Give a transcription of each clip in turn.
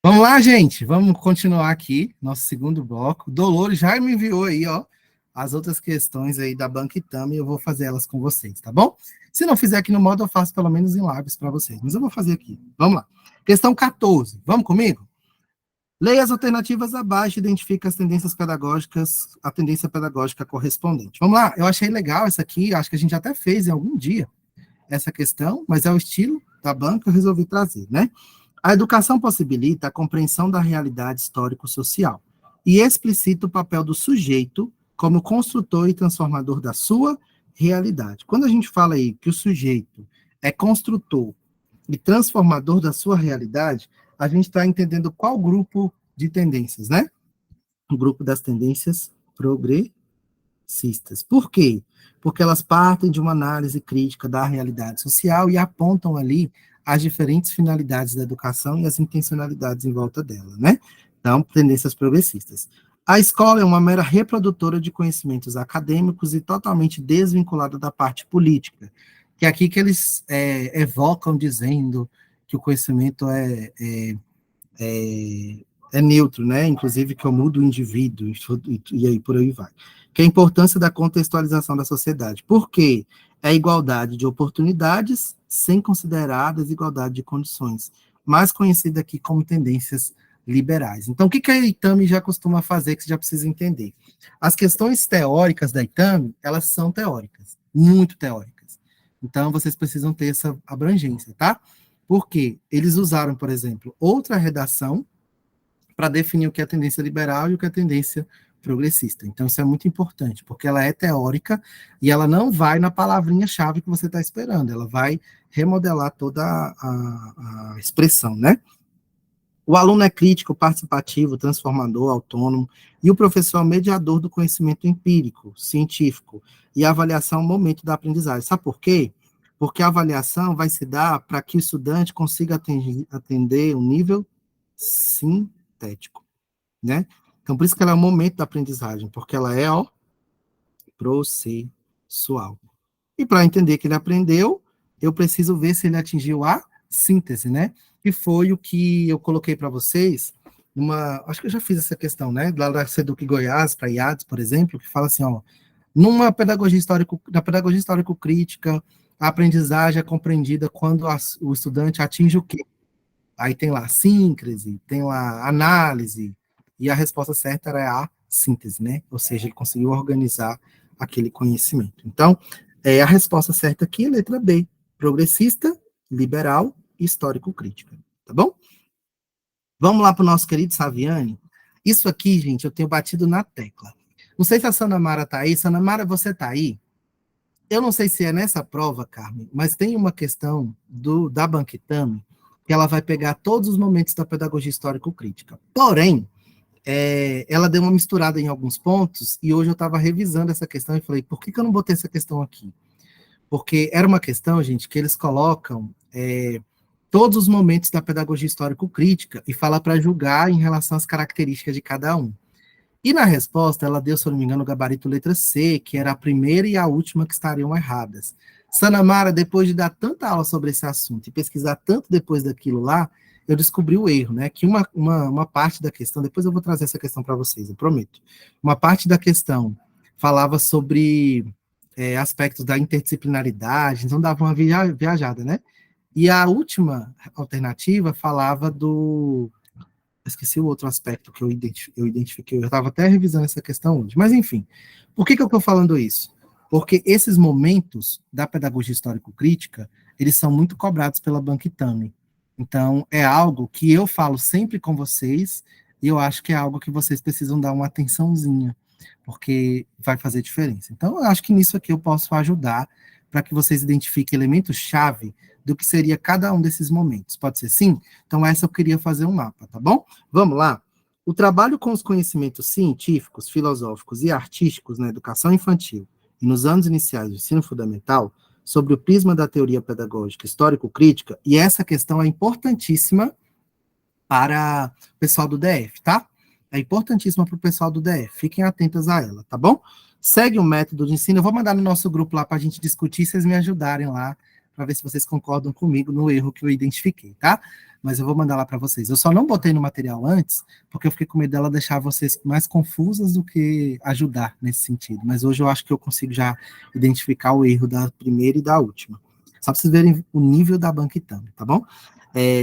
Vamos lá, gente. Vamos continuar aqui, nosso segundo bloco. Dolores já me enviou aí, ó, as outras questões aí da Banquitama e eu vou fazer elas com vocês, tá bom? Se não fizer aqui no modo, eu faço pelo menos em lives para vocês, mas eu vou fazer aqui. Vamos lá. Questão 14. Vamos comigo? Leia as alternativas abaixo e identifique as tendências pedagógicas, a tendência pedagógica correspondente. Vamos lá, eu achei legal essa aqui, acho que a gente até fez em algum dia essa questão, mas é o estilo da banca que eu resolvi trazer, né? A educação possibilita a compreensão da realidade histórico-social e explicita o papel do sujeito como construtor e transformador da sua realidade. Quando a gente fala aí que o sujeito é construtor e transformador da sua realidade, a gente está entendendo qual grupo de tendências, né? O grupo das tendências progressistas. Por quê? Porque elas partem de uma análise crítica da realidade social e apontam ali as diferentes finalidades da educação e as intencionalidades em volta dela, né? Então, tendências progressistas. A escola é uma mera reprodutora de conhecimentos acadêmicos e totalmente desvinculada da parte política, que é aqui que eles evocam dizendo que o conhecimento é neutro, né? Inclusive que eu mudo o indivíduo, e aí por aí vai. Que é a importância da contextualização da sociedade. Por quê? É a igualdade de oportunidades sem considerar a desigualdade de condições, mais conhecida aqui como tendências liberais. Então, o que a ITAMI já costuma fazer, que você já precisa entender? As questões teóricas da ITAMI, elas são teóricas, muito teóricas. Então, vocês precisam ter essa abrangência, tá? Porque eles usaram, por exemplo, outra redação para definir o que é tendência liberal e o que é tendência progressista. Então, isso é muito importante, porque ela é teórica e ela não vai na palavrinha-chave que você está esperando, ela vai remodelar toda a expressão, né? O aluno é crítico, participativo, transformador, autônomo, e o professor é o mediador do conhecimento empírico, científico, e a avaliação é o momento da aprendizagem. Sabe por quê? Porque a avaliação vai se dar para que o estudante consiga atender um nível sintético, né? Então, por isso que ela é o momento da aprendizagem, porque ela é, ó, processual. E para entender que ele aprendeu, eu preciso ver se ele atingiu a síntese, né? Que foi o que eu coloquei para vocês, acho que eu já fiz essa questão, né? Lá da Seduc Goiás, para IADS, por exemplo, que fala assim, ó, na pedagogia histórico-crítica, a aprendizagem é compreendida quando o estudante atinge o quê? Aí tem lá síncrese, tem lá análise, e a resposta certa era a síntese, né? Ou seja, ele conseguiu organizar aquele conhecimento. Então, a resposta certa aqui é a letra B, progressista, liberal e histórico-crítica, tá bom? Vamos lá para o nosso querido Saviani. Isso aqui, gente, eu tenho batido na tecla. Não sei se a Sanamara está aí. Sanamara, você está aí? Eu não sei se é nessa prova, Carmen, mas tem uma questão da Banquitame que ela vai pegar todos os momentos da pedagogia histórico-crítica. Porém, ela deu uma misturada em alguns pontos, e hoje eu estava revisando essa questão e falei, por que eu não botei essa questão aqui? Porque era uma questão, gente, que eles colocam todos os momentos da pedagogia histórico-crítica e fala para julgar em relação às características de cada um. E na resposta, ela deu, se eu não me engano, o gabarito letra C, que era a primeira e a última que estariam erradas. Sanamara, depois de dar tanta aula sobre esse assunto e pesquisar tanto depois daquilo lá, eu descobri o erro, né? Que uma parte da questão, depois eu vou trazer essa questão para vocês, eu prometo. Uma parte da questão falava sobre aspectos da interdisciplinaridade, então dava uma viajada, né? E a última alternativa falava esqueci o outro aspecto que eu identifiquei, eu estava até revisando essa questão hoje, mas enfim, por que eu estou falando isso? Porque esses momentos da pedagogia histórico-crítica, eles são muito cobrados pela Banquitame. Então, é algo que eu falo sempre com vocês, e eu acho que é algo que vocês precisam dar uma atençãozinha, porque vai fazer diferença. Então, eu acho que nisso aqui eu posso ajudar para que vocês identifiquem elementos-chave do que seria cada um desses momentos. Pode ser sim? Então, essa eu queria fazer um mapa, tá bom? Vamos lá? O trabalho com os conhecimentos científicos, filosóficos e artísticos na educação infantil e nos anos iniciais do ensino fundamental, sobre o prisma da teoria pedagógica histórico-crítica, e essa questão é importantíssima para o pessoal do DF, tá? É importantíssima para o pessoal do DF, fiquem atentas a ela, tá bom? Segue o método de ensino, eu vou mandar no nosso grupo lá para a gente discutir, vocês me ajudarem lá para ver se vocês concordam comigo no erro que eu identifiquei, tá? Mas eu vou mandar lá para vocês. Eu só não botei no material antes, porque eu fiquei com medo dela deixar vocês mais confusas do que ajudar nesse sentido. Mas hoje eu acho que eu consigo já identificar o erro da primeira e da última. Só para vocês verem o nível da Banquitame, tá bom?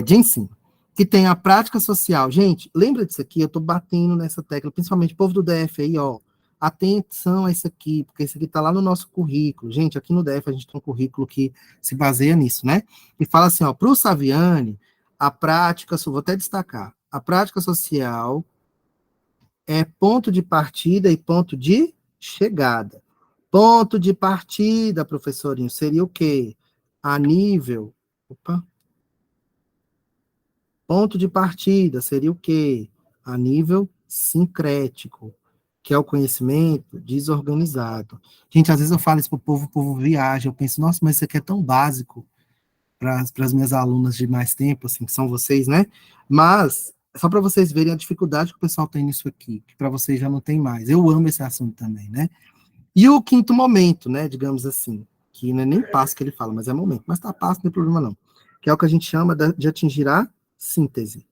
De ensino. Que tem a prática social. Gente, lembra disso aqui? Eu estou batendo nessa tecla, principalmente o povo do DF aí, ó. Atenção a isso aqui, porque isso aqui está lá no nosso currículo. Gente, aqui no DF a gente tem um currículo que se baseia nisso, né? E fala assim, ó, para o Saviani, a prática, vou até destacar, a prática social é ponto de partida e ponto de chegada. Ponto de partida, professorinho, seria o quê? A nível... Opa. Ponto de partida seria o quê? A nível sincrético, que é o conhecimento desorganizado. Gente, às vezes eu falo isso para o povo viaja, eu penso, nossa, mas isso aqui é tão básico para as minhas alunas de mais tempo, assim, que são vocês, né? Mas, só para vocês verem a dificuldade que o pessoal tem nisso aqui, que para vocês já não tem mais. Eu amo esse assunto também, né? E o quinto momento, né, digamos assim, que não é nem passo que ele fala, mas é momento. Mas tá passo, não tem problema não. Que é o que a gente chama de atingir a síntese.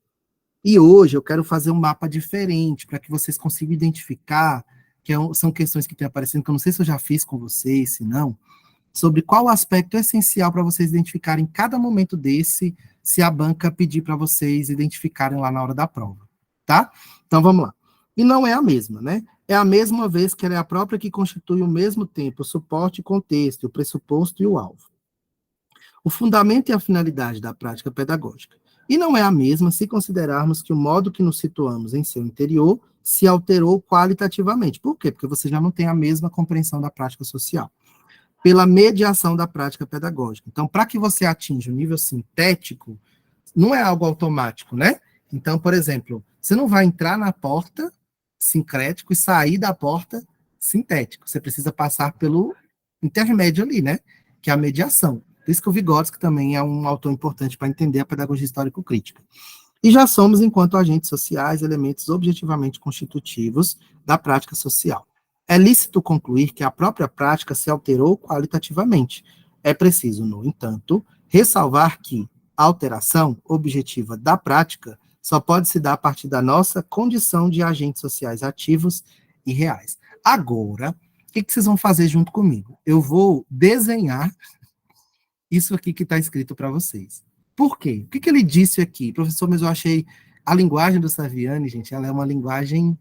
E hoje eu quero fazer um mapa diferente, para que vocês consigam identificar, são questões que têm aparecendo, que eu não sei se eu já fiz com vocês, se não, sobre qual o aspecto essencial para vocês identificarem em cada momento desse, se a banca pedir para vocês identificarem lá na hora da prova, tá? Então vamos lá. E não é a mesma, né? É a mesma vez que ela é a própria que constitui ao mesmo tempo o suporte e contexto, o pressuposto e o alvo. O fundamento e a finalidade da prática pedagógica. E não é a mesma se considerarmos que o modo que nos situamos em seu interior se alterou qualitativamente. Por quê? Porque você já não tem a mesma compreensão da prática social. Pela mediação da prática pedagógica. Então, para que você atinja o nível sintético, não é algo automático, né? Então, por exemplo, você não vai entrar na porta sincrético e sair da porta sintético. Você precisa passar pelo intermédio ali, né? Que é a mediação. Por isso que o Vygotsky também é um autor importante para entender a pedagogia histórico-crítica. E já somos, enquanto agentes sociais, elementos objetivamente constitutivos da prática social. É lícito concluir que a própria prática se alterou qualitativamente. É preciso, no entanto, ressalvar que a alteração objetiva da prática só pode se dar a partir da nossa condição de agentes sociais ativos e reais. Agora, o que vocês vão fazer junto comigo? Eu vou desenhar isso aqui que está escrito para vocês. Por quê? O que ele disse aqui? Professor, mas eu achei a linguagem do Saviani, gente, ela é uma linguagem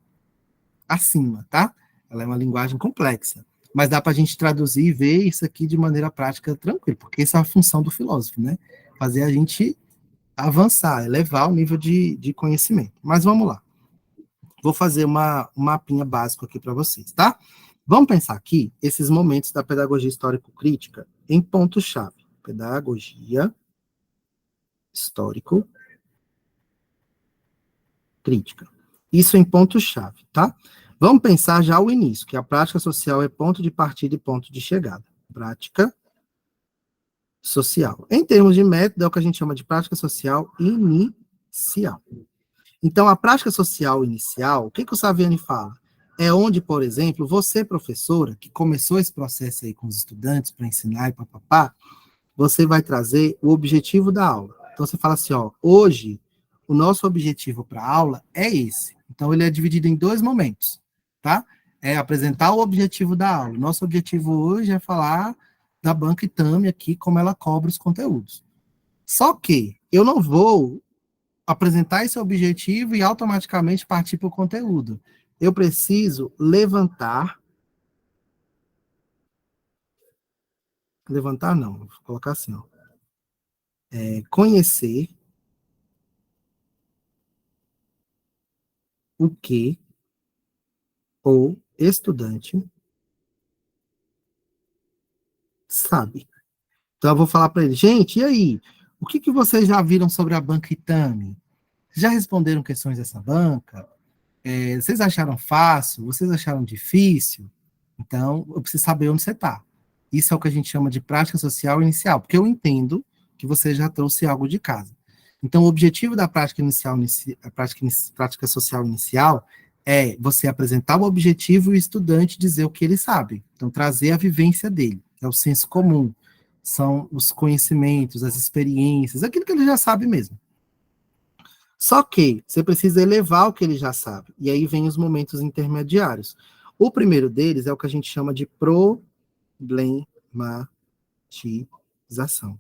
acima, tá? Ela é uma linguagem complexa. Mas dá para a gente traduzir e ver isso aqui de maneira prática tranquilo, porque essa é a função do filósofo, né? Fazer a gente avançar, elevar o nível de conhecimento. Mas vamos lá. Vou fazer um mapinha básico aqui para vocês, tá? Vamos pensar aqui esses momentos da pedagogia histórico-crítica em pontos-chave. Pedagogia histórico-crítica. Isso em pontos-chave, tá? Vamos pensar já o início, que a prática social é ponto de partida e ponto de chegada. Prática social. Em termos de método, é o que a gente chama de prática social inicial. Então, a prática social inicial, o que o Saviani fala? É onde, por exemplo, você, professora, que começou esse processo aí com os estudantes para ensinar e papapá, você vai trazer o objetivo da aula. Então, você fala assim, ó, hoje, o nosso objetivo para a aula é esse. Então, ele é dividido em 2 momentos, tá? É apresentar o objetivo da aula. Nosso objetivo hoje é falar da Banquitame aqui, como ela cobra os conteúdos. Só que eu não vou apresentar esse objetivo e automaticamente partir para o conteúdo. Eu preciso levantar não, vou colocar assim, ó. Conhecer o que o estudante sabe. Então eu vou falar para ele, gente, e aí? O que vocês já viram sobre a Banquitame? Já responderam questões dessa banca? Vocês acharam fácil? Vocês acharam difícil? Então, eu preciso saber onde você está. Isso é o que a gente chama de prática social inicial, porque eu entendo que você já trouxe algo de casa. Então, o objetivo da prática inicial, prática social inicial é você apresentar o objetivo e o estudante dizer o que ele sabe. Então, trazer a vivência dele, que é o senso comum. são os conhecimentos, as experiências, aquilo que ele já sabe mesmo. Só que você precisa elevar o que ele já sabe. E aí vem os momentos intermediários. O primeiro deles é o que a gente chama de problematização.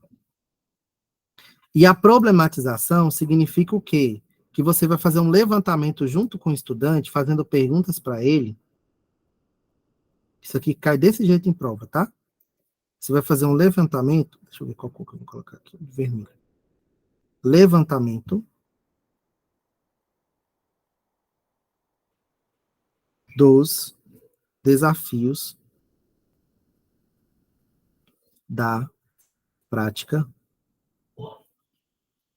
E a problematização significa o quê? Que você vai fazer um levantamento junto com o estudante, fazendo perguntas para ele. Isso aqui cai desse jeito em prova, tá? Você vai fazer um levantamento. Deixa eu ver qual cor que eu vou colocar aqui. Vermelho. Levantamento dos desafios da prática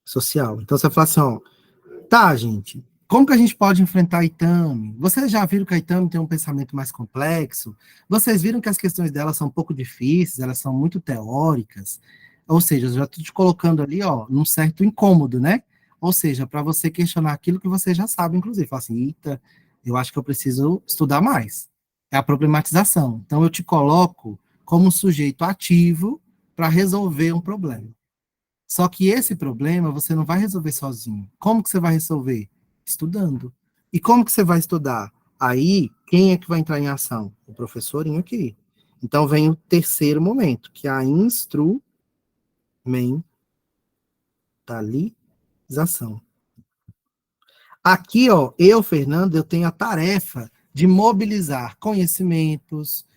social. Então você vai falar assim, ó, tá, gente, como que a gente pode enfrentar a Itami? Vocês já viram que a Itami tem um pensamento mais complexo? Vocês viram que as questões dela são um pouco difíceis, elas são muito teóricas? Ou seja, eu já estou te colocando ali, ó, num certo incômodo, né? Ou seja, para você questionar aquilo que você já sabe, inclusive. Falar assim, eita, eu acho que eu preciso estudar mais. É a problematização. Então, eu te coloco como um sujeito ativo para resolver um problema. Só que esse problema você não vai resolver sozinho. Como que você vai resolver? Estudando. E como que você vai estudar? Aí, quem é que vai entrar em ação? O professorinho aqui. Então vem o terceiro momento, que é a instrumentalização. Aqui, ó, eu, Fernando, eu tenho a tarefa de mobilizar conhecimentos,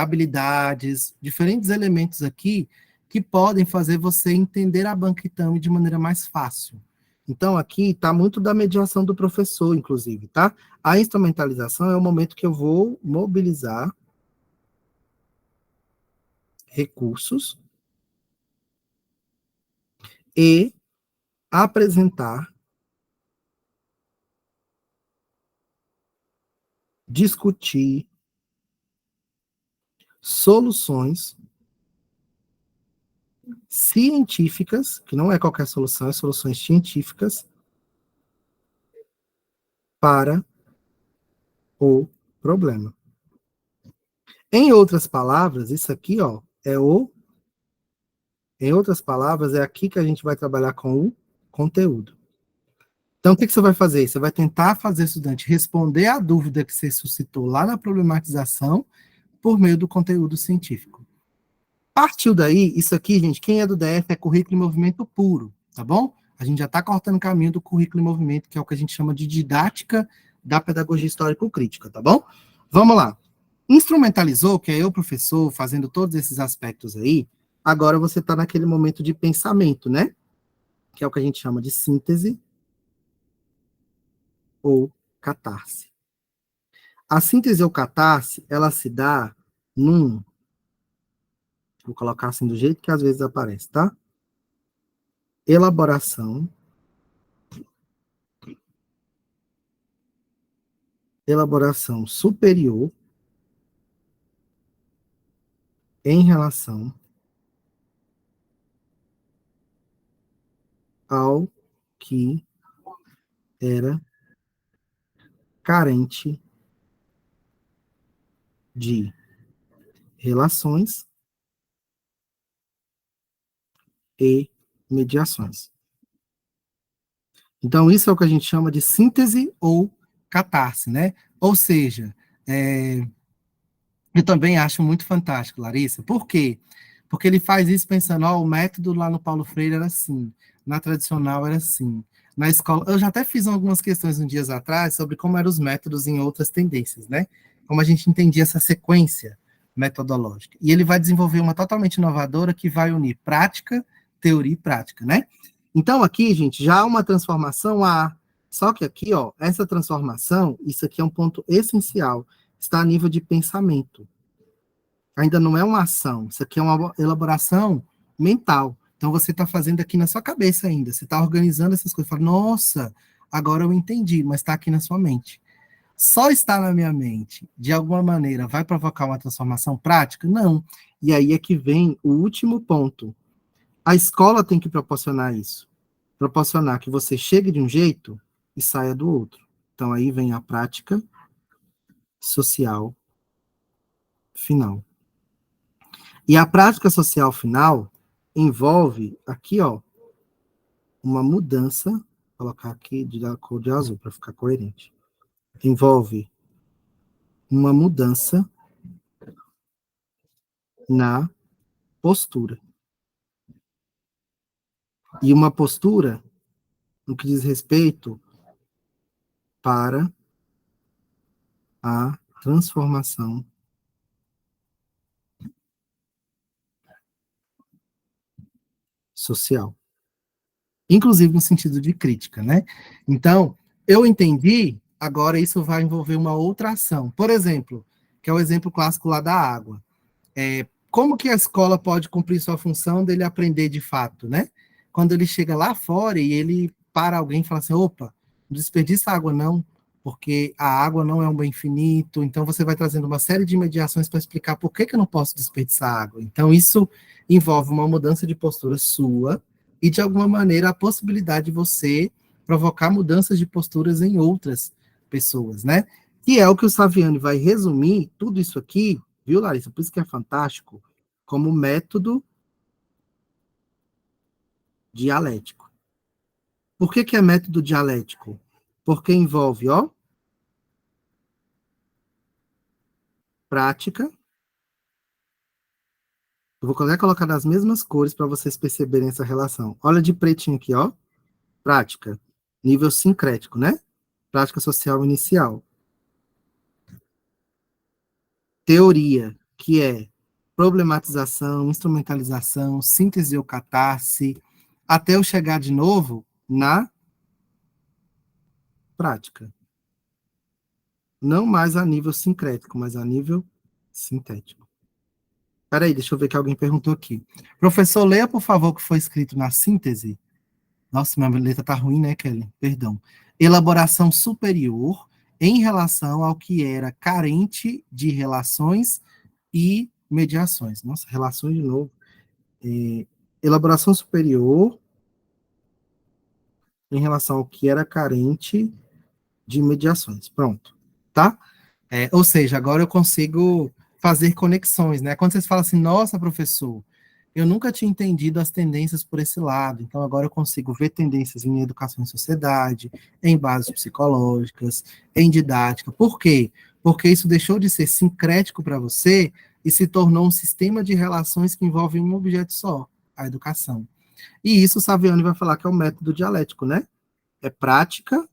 habilidades, diferentes elementos aqui que podem fazer você entender a Banquitame de maneira mais fácil. Então, aqui está muito da mediação do professor, inclusive, tá? A instrumentalização é o momento que eu vou mobilizar recursos e apresentar, discutir soluções científicas, que não é qualquer solução, é soluções científicas para o problema. Em outras palavras, isso aqui, ó, em outras palavras, é aqui que a gente vai trabalhar com o conteúdo. Então, o que você vai fazer? Você vai tentar fazer o estudante responder à dúvida que você suscitou lá na problematização por meio do conteúdo científico. Partiu daí, isso aqui, gente, quem é do DF é currículo em movimento puro, tá bom? A gente já está cortando o caminho do currículo em movimento, que é o que a gente chama de didática da pedagogia histórico-crítica, tá bom? Vamos lá. Instrumentalizou, que é eu, professor, fazendo todos esses aspectos aí, agora você está naquele momento de pensamento, né? Que é o que a gente chama de síntese ou catarse. A síntese ou catarse, ela se dá num, vou colocar assim do jeito que às vezes aparece, tá? Elaboração superior em relação ao que era carente de relações e mediações. Então, isso é o que a gente chama de síntese ou catarse, né? Ou seja, eu também acho muito fantástico, Larissa. Por quê? Porque ele faz isso pensando, ó, o método lá no Paulo Freire era assim, na tradicional era assim, na escola. Eu já até fiz algumas questões uns dias atrás sobre como eram os métodos em outras tendências, né? Como a gente entendia essa sequência metodológica. E ele vai desenvolver uma totalmente inovadora que vai unir prática, teoria e prática, né? Então, aqui, gente, já há uma transformação a. Só que aqui, ó, essa transformação, isso aqui é um ponto essencial, está a nível de pensamento. Ainda não é uma ação, isso aqui é uma elaboração mental. Então você está fazendo aqui na sua cabeça ainda, você está organizando essas coisas, fala, nossa, agora eu entendi, mas está aqui na sua mente. Só está na minha mente, de alguma maneira, vai provocar uma transformação prática? Não. E aí é que vem o último ponto. A escola tem que proporcionar isso. Proporcionar que você chegue de um jeito e saia do outro. Então aí vem a prática social final. E a prática social final envolve, aqui, ó, uma mudança, vou colocar aqui da cor de azul para ficar coerente. Envolve uma mudança na postura. E uma postura no que diz respeito para a transformação social. Inclusive no sentido de crítica, né? Então, eu entendi, agora isso vai envolver uma outra ação. Por exemplo, que é o exemplo clássico lá da água. Como que a escola pode cumprir sua função dele aprender de fato, né? Quando ele chega lá fora e ele para alguém e fala assim, opa, não desperdiça água não, porque a água não é um bem finito, então você vai trazendo uma série de mediações para explicar por que eu não posso desperdiçar água. Então isso envolve uma mudança de postura sua e, de alguma maneira, a possibilidade de você provocar mudanças de posturas em outras pessoas, né? Que é o que o Saviani vai resumir tudo isso aqui, viu, Larissa? Por isso que é fantástico, como método dialético. Por que é método dialético? Porque envolve, ó, prática. Eu vou até colocar nas mesmas cores para vocês perceberem essa relação. Olha de pretinho aqui, ó. Prática. Nível sincrético, né? Prática social inicial. Teoria, que é problematização, instrumentalização, síntese ou catarse, até eu chegar de novo na prática. Não mais a nível sincrético, mas a nível sintético. Peraí, deixa eu ver que alguém perguntou aqui. Professor, leia, por favor, o que foi escrito na síntese. Nossa, minha letra tá ruim, né, Kelly? Perdão. Elaboração superior em relação ao que era carente de relações e mediações. Nossa, relações de novo. Elaboração superior em relação ao que era carente de mediações. Pronto. Tá? Ou seja, agora eu consigo fazer conexões, né? Quando vocês falam assim, nossa, professor, eu nunca tinha entendido as tendências por esse lado, então agora eu consigo ver tendências em educação e sociedade, em bases psicológicas, em didática. Por quê? Porque isso deixou de ser sincrético para você e se tornou um sistema de relações que envolve um objeto só, a educação. E isso o Saviani vai falar que é o método dialético, né? É prática,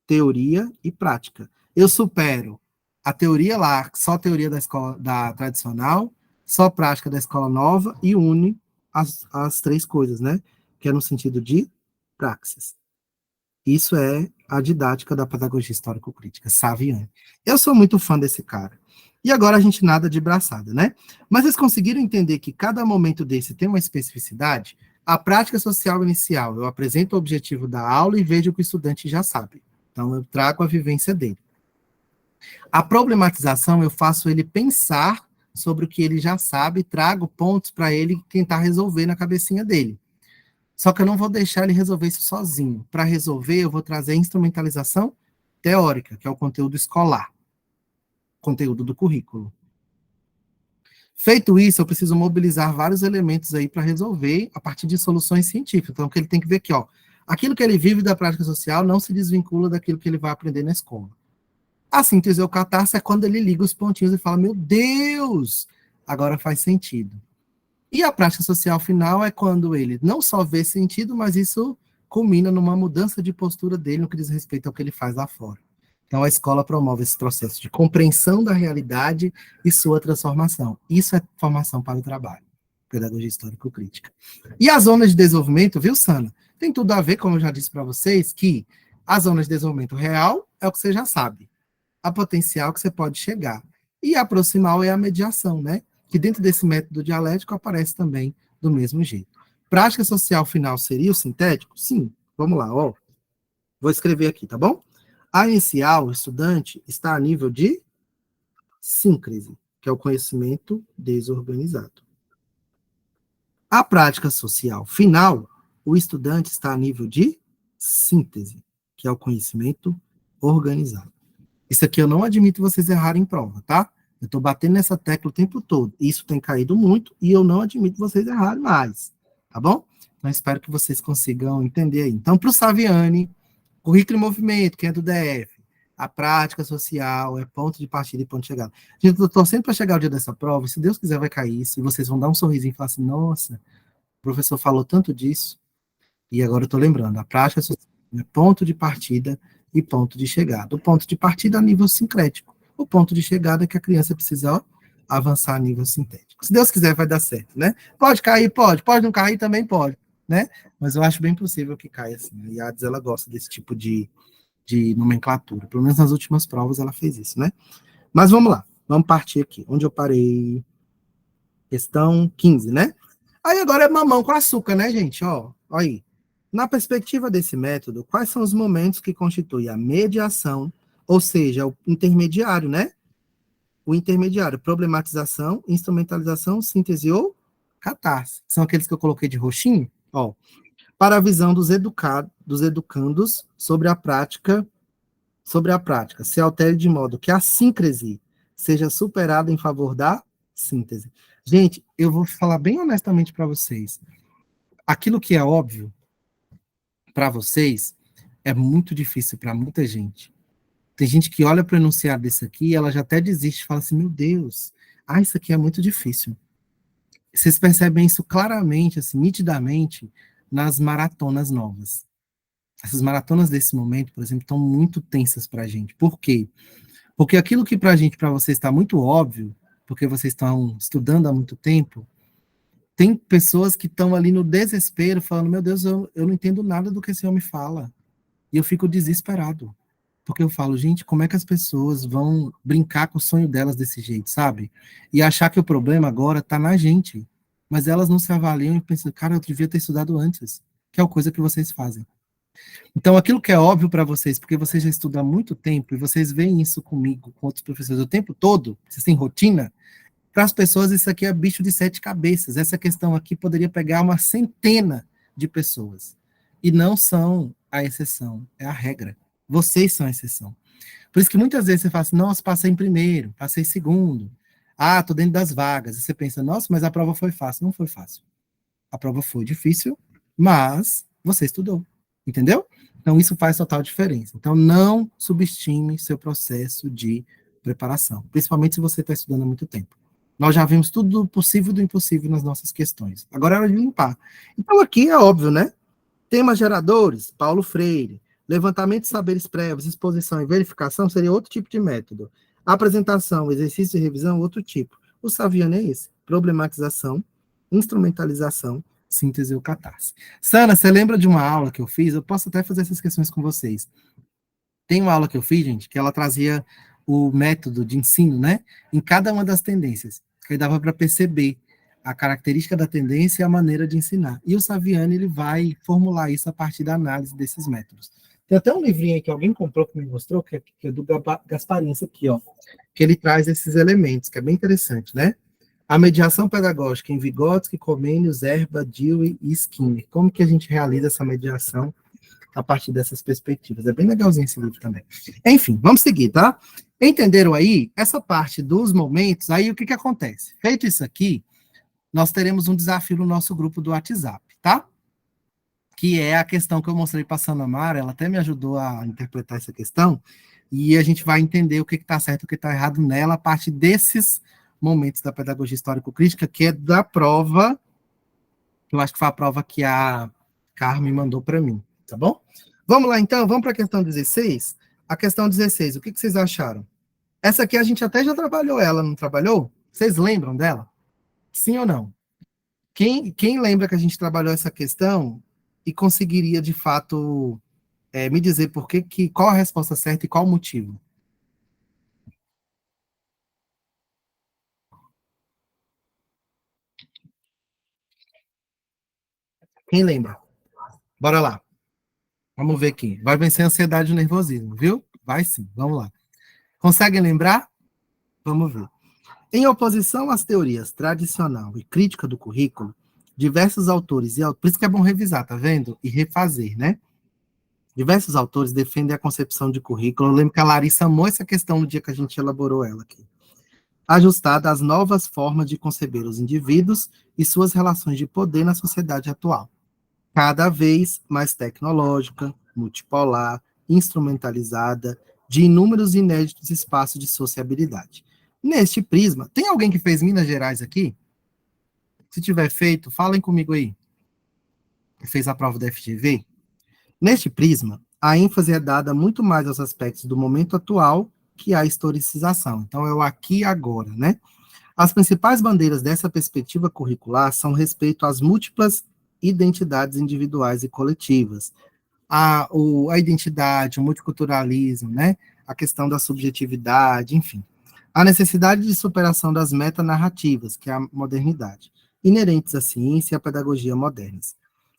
teoria e prática. Eu supero a teoria lá, só teoria da escola da tradicional, só prática da escola nova e une as três coisas, né? Que é no sentido de praxis. Isso é a didática da pedagogia histórico-crítica, Saviani. Eu sou muito fã desse cara. E agora a gente nada de braçada, né? Mas vocês conseguiram entender que cada momento desse tem uma especificidade? A prática social inicial, eu apresento o objetivo da aula e vejo o que o estudante já sabe. Então, eu trago a vivência dele. A problematização, eu faço ele pensar sobre o que ele já sabe, trago pontos para ele tentar resolver na cabecinha dele. Só que eu não vou deixar ele resolver isso sozinho. Para resolver, eu vou trazer a instrumentalização teórica, que é o conteúdo escolar, conteúdo do currículo. Feito isso, eu preciso mobilizar vários elementos aí para resolver a partir de soluções científicas. Então, o que ele tem que ver aqui, ó, aquilo que ele vive da prática social não se desvincula daquilo que ele vai aprender na escola. A síntese ou catarse é quando ele liga os pontinhos e fala, meu Deus, agora faz sentido. E a prática social final é quando ele não só vê sentido, mas isso culmina numa mudança de postura dele no que diz respeito ao que ele faz lá fora. Então, a escola promove esse processo de compreensão da realidade e sua transformação. Isso é formação para o trabalho, pedagogia histórico-crítica. E as zonas de desenvolvimento, viu, Sana? Tem tudo a ver, como eu já disse para vocês, que a zona de desenvolvimento real é o que você já sabe, a potencial que você pode chegar. E a proximal é a mediação, né? Que dentro desse método dialético aparece também do mesmo jeito. Prática social final seria o sintético? Sim. Vamos lá, ó. Vou escrever aqui, tá bom? A inicial, o estudante, está a nível de síncrese, que é o conhecimento desorganizado. A prática social final, o estudante está a nível de síntese, que é o conhecimento organizado. Isso aqui eu não admito vocês errarem em prova, tá? Eu estou batendo nessa tecla o tempo todo. Isso tem caído muito e eu não admito vocês errarem mais. Tá bom? Então, espero que vocês consigam entender aí. Então, para o Saviani, currículo em movimento, quem é do DF, a prática social é ponto de partida e ponto de chegada. Gente, eu estou torcendo para chegar o dia dessa prova, se Deus quiser vai cair isso, e vocês vão dar um sorrisinho e falar assim, nossa, o professor falou tanto disso, e agora eu estou lembrando, a prática social é ponto de partida e ponto de chegada. O ponto de partida é a nível sincrético, o ponto de chegada é que a criança precisa avançar a nível sintético. Se Deus quiser vai dar certo, né? Pode cair, pode não cair também pode, né? Mas eu acho bem possível que caia assim. A IADES, ela gosta desse tipo de nomenclatura. Pelo menos nas últimas provas ela fez isso, né? Mas vamos lá, vamos partir aqui. Onde eu parei? Questão 15, né? Aí agora é mamão com açúcar, né, gente? Ó aí. Na perspectiva desse método, quais são os momentos que constituem a mediação, ou seja, o intermediário, né? O intermediário, problematização, instrumentalização, síntese ou catarse. São aqueles que eu coloquei de roxinho, ó. Para a visão dos educandos sobre a prática, se altere de modo que a síncrese seja superada em favor da síntese. Gente, eu vou falar bem honestamente para vocês. Aquilo que é óbvio para vocês é muito difícil para muita gente. Tem gente que olha para o enunciado desse aqui e ela já até desiste, fala assim, meu Deus, isso aqui é muito difícil. Vocês percebem isso claramente, assim, nitidamente, nas maratonas novas. Essas maratonas desse momento, por exemplo, estão muito tensas para a gente. Por quê? Porque aquilo que para a gente, para vocês, está muito óbvio, porque vocês estão estudando há muito tempo, tem pessoas que estão ali no desespero, falando, meu Deus, eu não entendo nada do que esse homem fala. E eu fico desesperado. Porque eu falo, gente, como é que as pessoas vão brincar com o sonho delas desse jeito, sabe? E achar que o problema agora está na gente. Mas elas não se avaliam e pensam, cara, eu devia ter estudado antes, que é a coisa que vocês fazem. Então, aquilo que é óbvio para vocês, porque vocês já estudam há muito tempo e vocês veem isso comigo, com outros professores o tempo todo, vocês têm rotina, para as pessoas isso aqui é bicho de sete cabeças. Essa questão aqui poderia pegar uma centena de pessoas. E não são a exceção, é a regra. Vocês são a exceção. Por isso que muitas vezes você fala assim, nossa, passei em primeiro, passei em segundo. Tô dentro das vagas. E você pensa, nossa, mas a prova foi fácil. Não foi fácil. A prova foi difícil, mas você estudou. Entendeu? Então, isso faz total diferença. Então, não subestime seu processo de preparação, principalmente se você está estudando há muito tempo. Nós já vimos tudo do possível e do impossível nas nossas questões. Agora é hora de limpar. Então, aqui é óbvio, né? Temas geradores, Paulo Freire. Levantamento de saberes prévios, exposição e verificação seria outro tipo de método. Apresentação, exercício e revisão, outro tipo. O Saviano é esse. Problematização, instrumentalização, síntese ou catarse. Sana, você lembra de uma aula que eu fiz? Eu posso até fazer essas questões com vocês. Tem uma aula que eu fiz, gente, que ela trazia o método de ensino, né? Em cada uma das tendências. Que aí dava para perceber a característica da tendência e a maneira de ensinar. E o Saviani, ele vai formular isso a partir da análise desses métodos. Tem até um livrinho aí que alguém comprou, que me mostrou, que é do Gasparin, isso aqui, ó. Que ele traz esses elementos, que é bem interessante, né? A mediação pedagógica em Vygotsky, Comenius, Erba, Dewey e Skinner. Como que a gente realiza essa mediação a partir dessas perspectivas? É bem legalzinho esse livro também. Enfim, vamos seguir, tá? Entenderam aí? Essa parte dos momentos, aí o que acontece? Feito isso aqui, nós teremos um desafio no nosso grupo do WhatsApp, tá? Que é a questão que eu mostrei para a Sanamara, ela até me ajudou a interpretar essa questão, e a gente vai entender o que está certo e o que está errado nela a partir desses momentos da pedagogia histórico-crítica, que é da prova, que eu acho que foi a prova que a Carmen mandou para mim, tá bom? Vamos lá, então, vamos para a questão 16? A questão 16, o que vocês acharam? Essa aqui a gente até já trabalhou ela, não trabalhou? Vocês lembram dela? Sim ou não? Quem lembra que a gente trabalhou essa questão e conseguiria, de fato, me dizer qual a resposta certa e qual o motivo? Quem lembra? Bora lá. Vamos ver aqui. Vai vencer a ansiedade e o nervosismo, viu? Vai sim, vamos lá. Conseguem lembrar? Vamos ver. Em oposição às teorias tradicional e crítica do currículo, diversos autores, por isso que é bom revisar, tá vendo? E refazer, né? Diversos autores defendem a concepção de currículo. Eu lembro que a Larissa amou essa questão no dia que a gente elaborou ela aqui. ajustada às novas formas de conceber os indivíduos e suas relações de poder na sociedade atual, cada vez mais tecnológica, multipolar, instrumentalizada, de inúmeros e inéditos espaços de sociabilidade. Neste prisma, tem alguém que fez Minas Gerais aqui? Se tiver feito, falem comigo aí. Que fez a prova da FGV? Neste prisma, a ênfase é dada muito mais aos aspectos do momento atual que à historicização. Então, é o aqui e agora, né? As principais bandeiras dessa perspectiva curricular são respeito às múltiplas identidades individuais e coletivas, a identidade, o multiculturalismo, né? A questão da subjetividade, enfim. A necessidade de superação das metanarrativas, que é a modernidade, inerentes à ciência e à pedagogia modernas.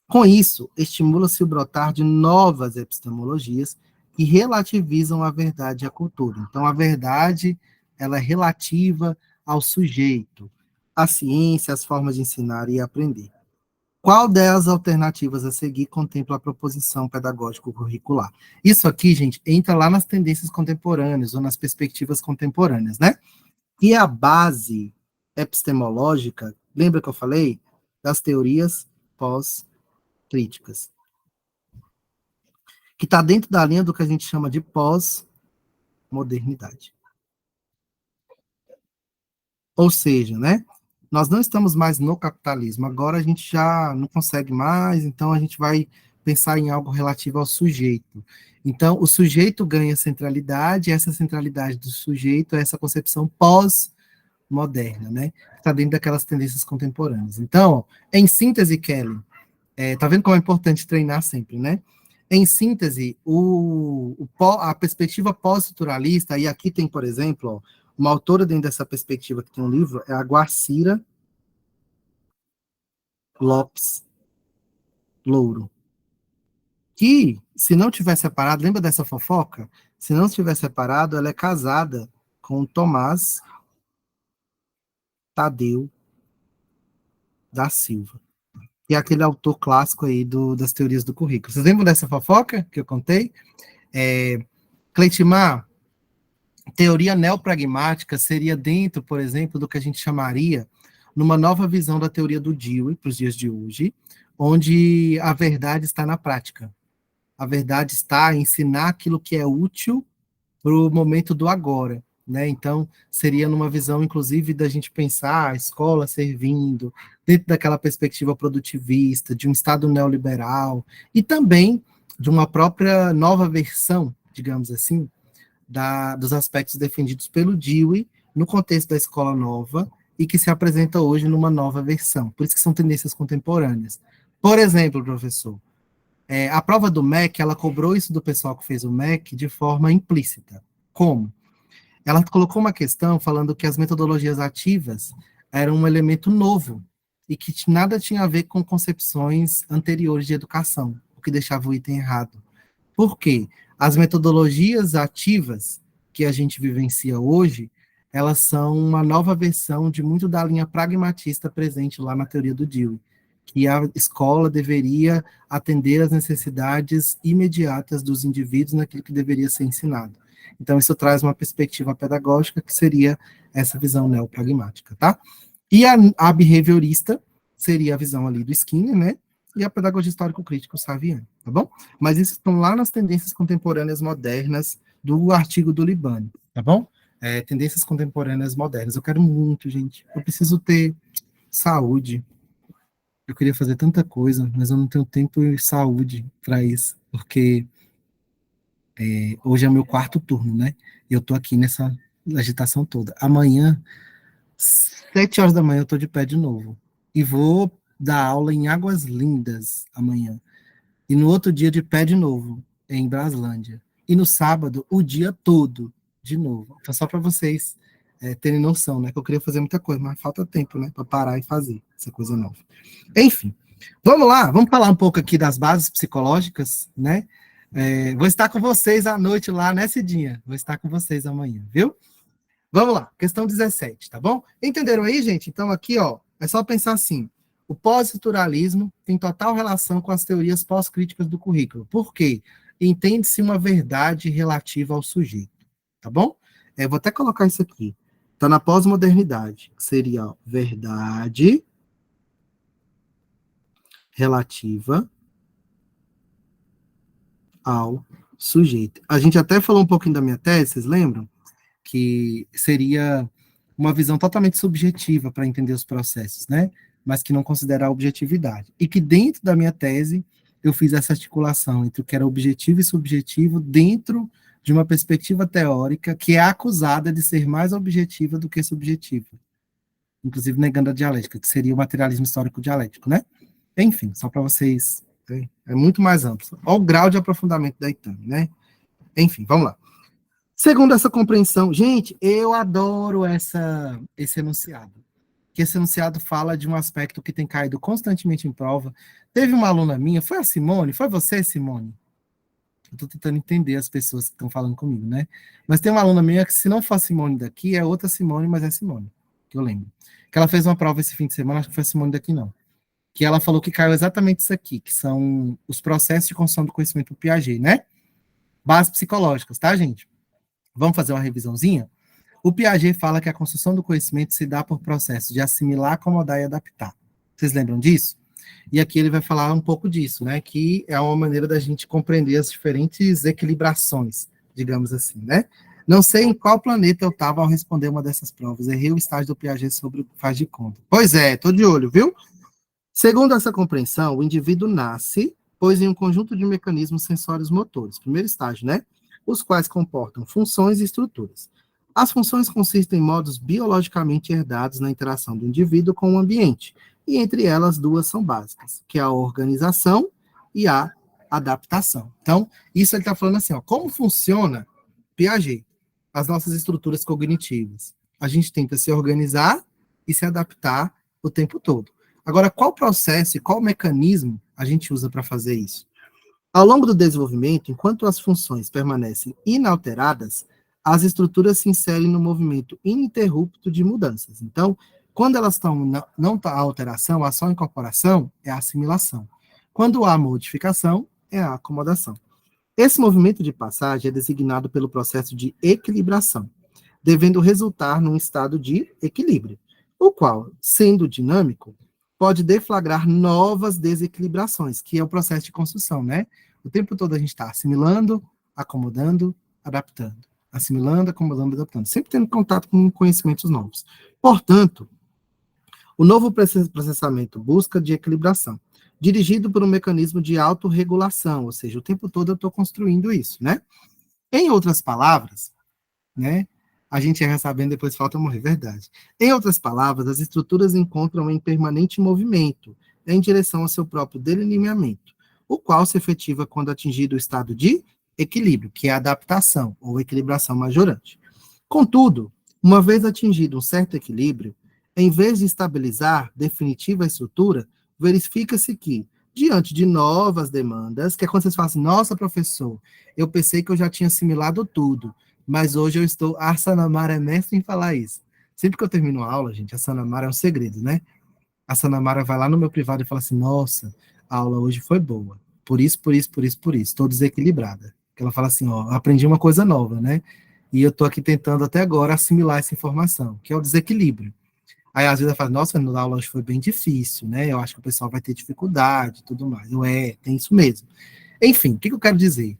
Com isso, estimula-se o brotar de novas epistemologias que relativizam a verdade e a cultura. Então, a verdade, ela é relativa ao sujeito, à ciência, às formas de ensinar e aprender. Qual das alternativas a seguir contempla a proposição pedagógico-curricular? Isso aqui, gente, entra lá nas tendências contemporâneas ou nas perspectivas contemporâneas, né? E a base epistemológica, lembra que eu falei? Das teorias pós-críticas, que está dentro da linha do que a gente chama de pós-modernidade. Ou seja, né? Nós não estamos mais no capitalismo, agora a gente já não consegue mais, então a gente vai pensar em algo relativo ao sujeito. Então, o sujeito ganha centralidade, e essa centralidade do sujeito é essa concepção pós-moderna, né? Está dentro daquelas tendências contemporâneas. Então, em síntese, Kelly, tá vendo como é importante treinar sempre, né? Em síntese, a perspectiva pós-estruturalista, e aqui tem, por exemplo, ó, uma autora dentro dessa perspectiva que tem um livro, é a Guacira Lopes Louro, que, se não tiver separado, lembra dessa fofoca? Se não tiver separado, ela é casada com Tomás Tadeu da Silva, que é aquele autor clássico aí das teorias do currículo. Vocês lembram dessa fofoca que eu contei? Cleitimar, teoria neopragmática seria dentro, por exemplo, do que a gente chamaria numa nova visão da teoria do Dewey para os dias de hoje, onde a verdade está na prática. A verdade está em ensinar aquilo que é útil para o momento do agora, né? Então, seria numa visão, inclusive, da gente pensar a escola servindo dentro daquela perspectiva produtivista, de um Estado neoliberal, e também de uma própria nova versão, digamos assim, dos aspectos defendidos pelo Dewey no contexto da escola nova e que se apresenta hoje numa nova versão. Por isso que são tendências contemporâneas. Por exemplo, professor, a prova do MEC, ela cobrou isso do pessoal que fez o MEC de forma implícita. Como? Ela colocou uma questão falando que as metodologias ativas eram um elemento novo e que nada tinha a ver com concepções anteriores de educação, o que deixava o item errado. Por quê? As metodologias ativas que a gente vivencia hoje, elas são uma nova versão de muito da linha pragmatista presente lá na teoria do Dewey, que a escola deveria atender às necessidades imediatas dos indivíduos naquilo que deveria ser ensinado. Então, isso traz uma perspectiva pedagógica que seria essa visão neopragmática, tá? E a behaviorista seria a visão ali do Skinner, né? E a pedagogia histórico-crítica, o Saviano, tá bom? Mas isso estão lá nas tendências contemporâneas modernas do artigo do Libani, tá bom? Tendências contemporâneas modernas. Eu quero muito, gente. Eu preciso ter saúde. Eu queria fazer tanta coisa, mas eu não tenho tempo e saúde para isso, porque hoje é o meu quarto turno, né? E eu tô aqui nessa agitação toda. Amanhã, 7 horas da manhã, eu tô de pé de novo. E vou dar aula em Águas Lindas amanhã. E no outro dia, de pé de novo, em Braslândia. E no sábado, o dia todo, de novo. Então, só para vocês terem noção, né? Que eu queria fazer muita coisa, mas falta tempo, né? Para parar e fazer essa coisa nova. Enfim, vamos lá, vamos falar um pouco aqui das bases psicológicas, né? Vou estar com vocês à noite lá, né, Cidinha? Vou estar com vocês amanhã, viu? Vamos lá, questão 17, tá bom? Entenderam aí, gente? Então, aqui, ó, é só pensar assim: o pós-estruturalismo tem total relação com as teorias pós-críticas do currículo. Por quê? Entende-se uma verdade relativa ao sujeito, tá bom? Vou até colocar isso aqui. Está na pós-modernidade, que seria ó, verdade relativa ao sujeito. A gente até falou um pouquinho da minha tese, vocês lembram? Que seria uma visão totalmente subjetiva para entender os processos, né? Mas que não considera a objetividade. E que dentro da minha tese, eu fiz essa articulação entre o que era objetivo e subjetivo dentro de uma perspectiva teórica que é acusada de ser mais objetiva do que subjetiva. Inclusive negando a dialética, que seria o materialismo histórico dialético, né? Enfim, só para vocês... É muito mais amplo. Olha o grau de aprofundamento da Itami, né? Enfim, vamos lá. Segundo essa compreensão, gente, eu adoro esse enunciado. Que esse enunciado fala de um aspecto que tem caído constantemente em prova. Teve uma aluna minha, foi a Simone? Foi você, Simone? Eu estou tentando entender as pessoas que estão falando comigo, né? Mas tem uma aluna minha que, se não for a Simone daqui, é outra Simone, mas é Simone, que eu lembro. Que ela fez uma prova esse fim de semana, acho que foi a Simone daqui, não. Que ela falou que caiu exatamente isso aqui, que são os processos de construção do conhecimento do Piaget, né? Bases psicológicas, tá, gente? Vamos fazer uma revisãozinha? O Piaget fala que a construção do conhecimento se dá por processo de assimilar, acomodar e adaptar. Vocês lembram disso? E aqui ele vai falar um pouco disso, né? Que é uma maneira da gente compreender as diferentes equilibrações, digamos assim, né? Não sei em qual planeta eu estava ao responder uma dessas provas. Errei o estágio do Piaget sobre o que faz de conta. Pois é, tô de olho, viu? Segundo essa compreensão, o indivíduo nasce, pois em um conjunto de mecanismos sensórios motores, primeiro estágio, né? Os quais comportam funções e estruturas. As funções consistem em modos biologicamente herdados na interação do indivíduo com o ambiente, e entre elas duas são básicas, que é a organização e a adaptação. Então, isso ele está falando assim, ó, como funciona Piaget, as nossas estruturas cognitivas. A gente tenta se organizar e se adaptar o tempo todo. Agora, qual processo e qual mecanismo a gente usa para fazer isso? Ao longo do desenvolvimento, enquanto as funções permanecem inalteradas, as estruturas se inserem no movimento ininterrupto de mudanças. Então, quando elas estão não tá a alteração, há só incorporação, é a assimilação. Quando há modificação, é a acomodação. Esse movimento de passagem é designado pelo processo de equilibração, devendo resultar num estado de equilíbrio, o qual, sendo dinâmico, pode deflagrar novas desequilibrações, que é o processo de construção, né? O tempo todo a gente está assimilando, acomodando, adaptando. Assimilando, acomodando, adaptando. Sempre tendo contato com conhecimentos novos. Portanto, o novo processamento busca de equilibração, dirigido por um mecanismo de autorregulação, ou seja, o tempo todo eu estou construindo isso, né? Em outras palavras, né? A gente erra sabendo, depois falta morrer, verdade. Em outras palavras, as estruturas encontram em permanente movimento, em direção ao seu próprio delineamento, o qual se efetiva quando atingido o estado de equilíbrio, que é a adaptação, ou equilibração majorante. Contudo, uma vez atingido um certo equilíbrio, em vez de estabilizar definitiva a estrutura, verifica-se que, diante de novas demandas, que é quando vocês falam assim, nossa, professor, eu pensei que eu já tinha assimilado tudo, mas hoje eu estou... A Sanamara é mestre em falar isso. Sempre que eu termino a aula, gente, a Sanamara é um segredo, né? A Sanamara vai lá no meu privado e fala assim, nossa, a aula hoje foi boa. Por isso, por isso, por isso, por isso. Estou desequilibrada. Ela fala assim, ó, aprendi uma coisa nova, né? E eu estou aqui tentando até agora assimilar essa informação, que é o desequilíbrio. Aí, às vezes, ela fala, nossa, a aula hoje foi bem difícil, né? Eu acho que o pessoal vai ter dificuldade e tudo mais. Eu, tem isso mesmo. Enfim, o que eu quero dizer?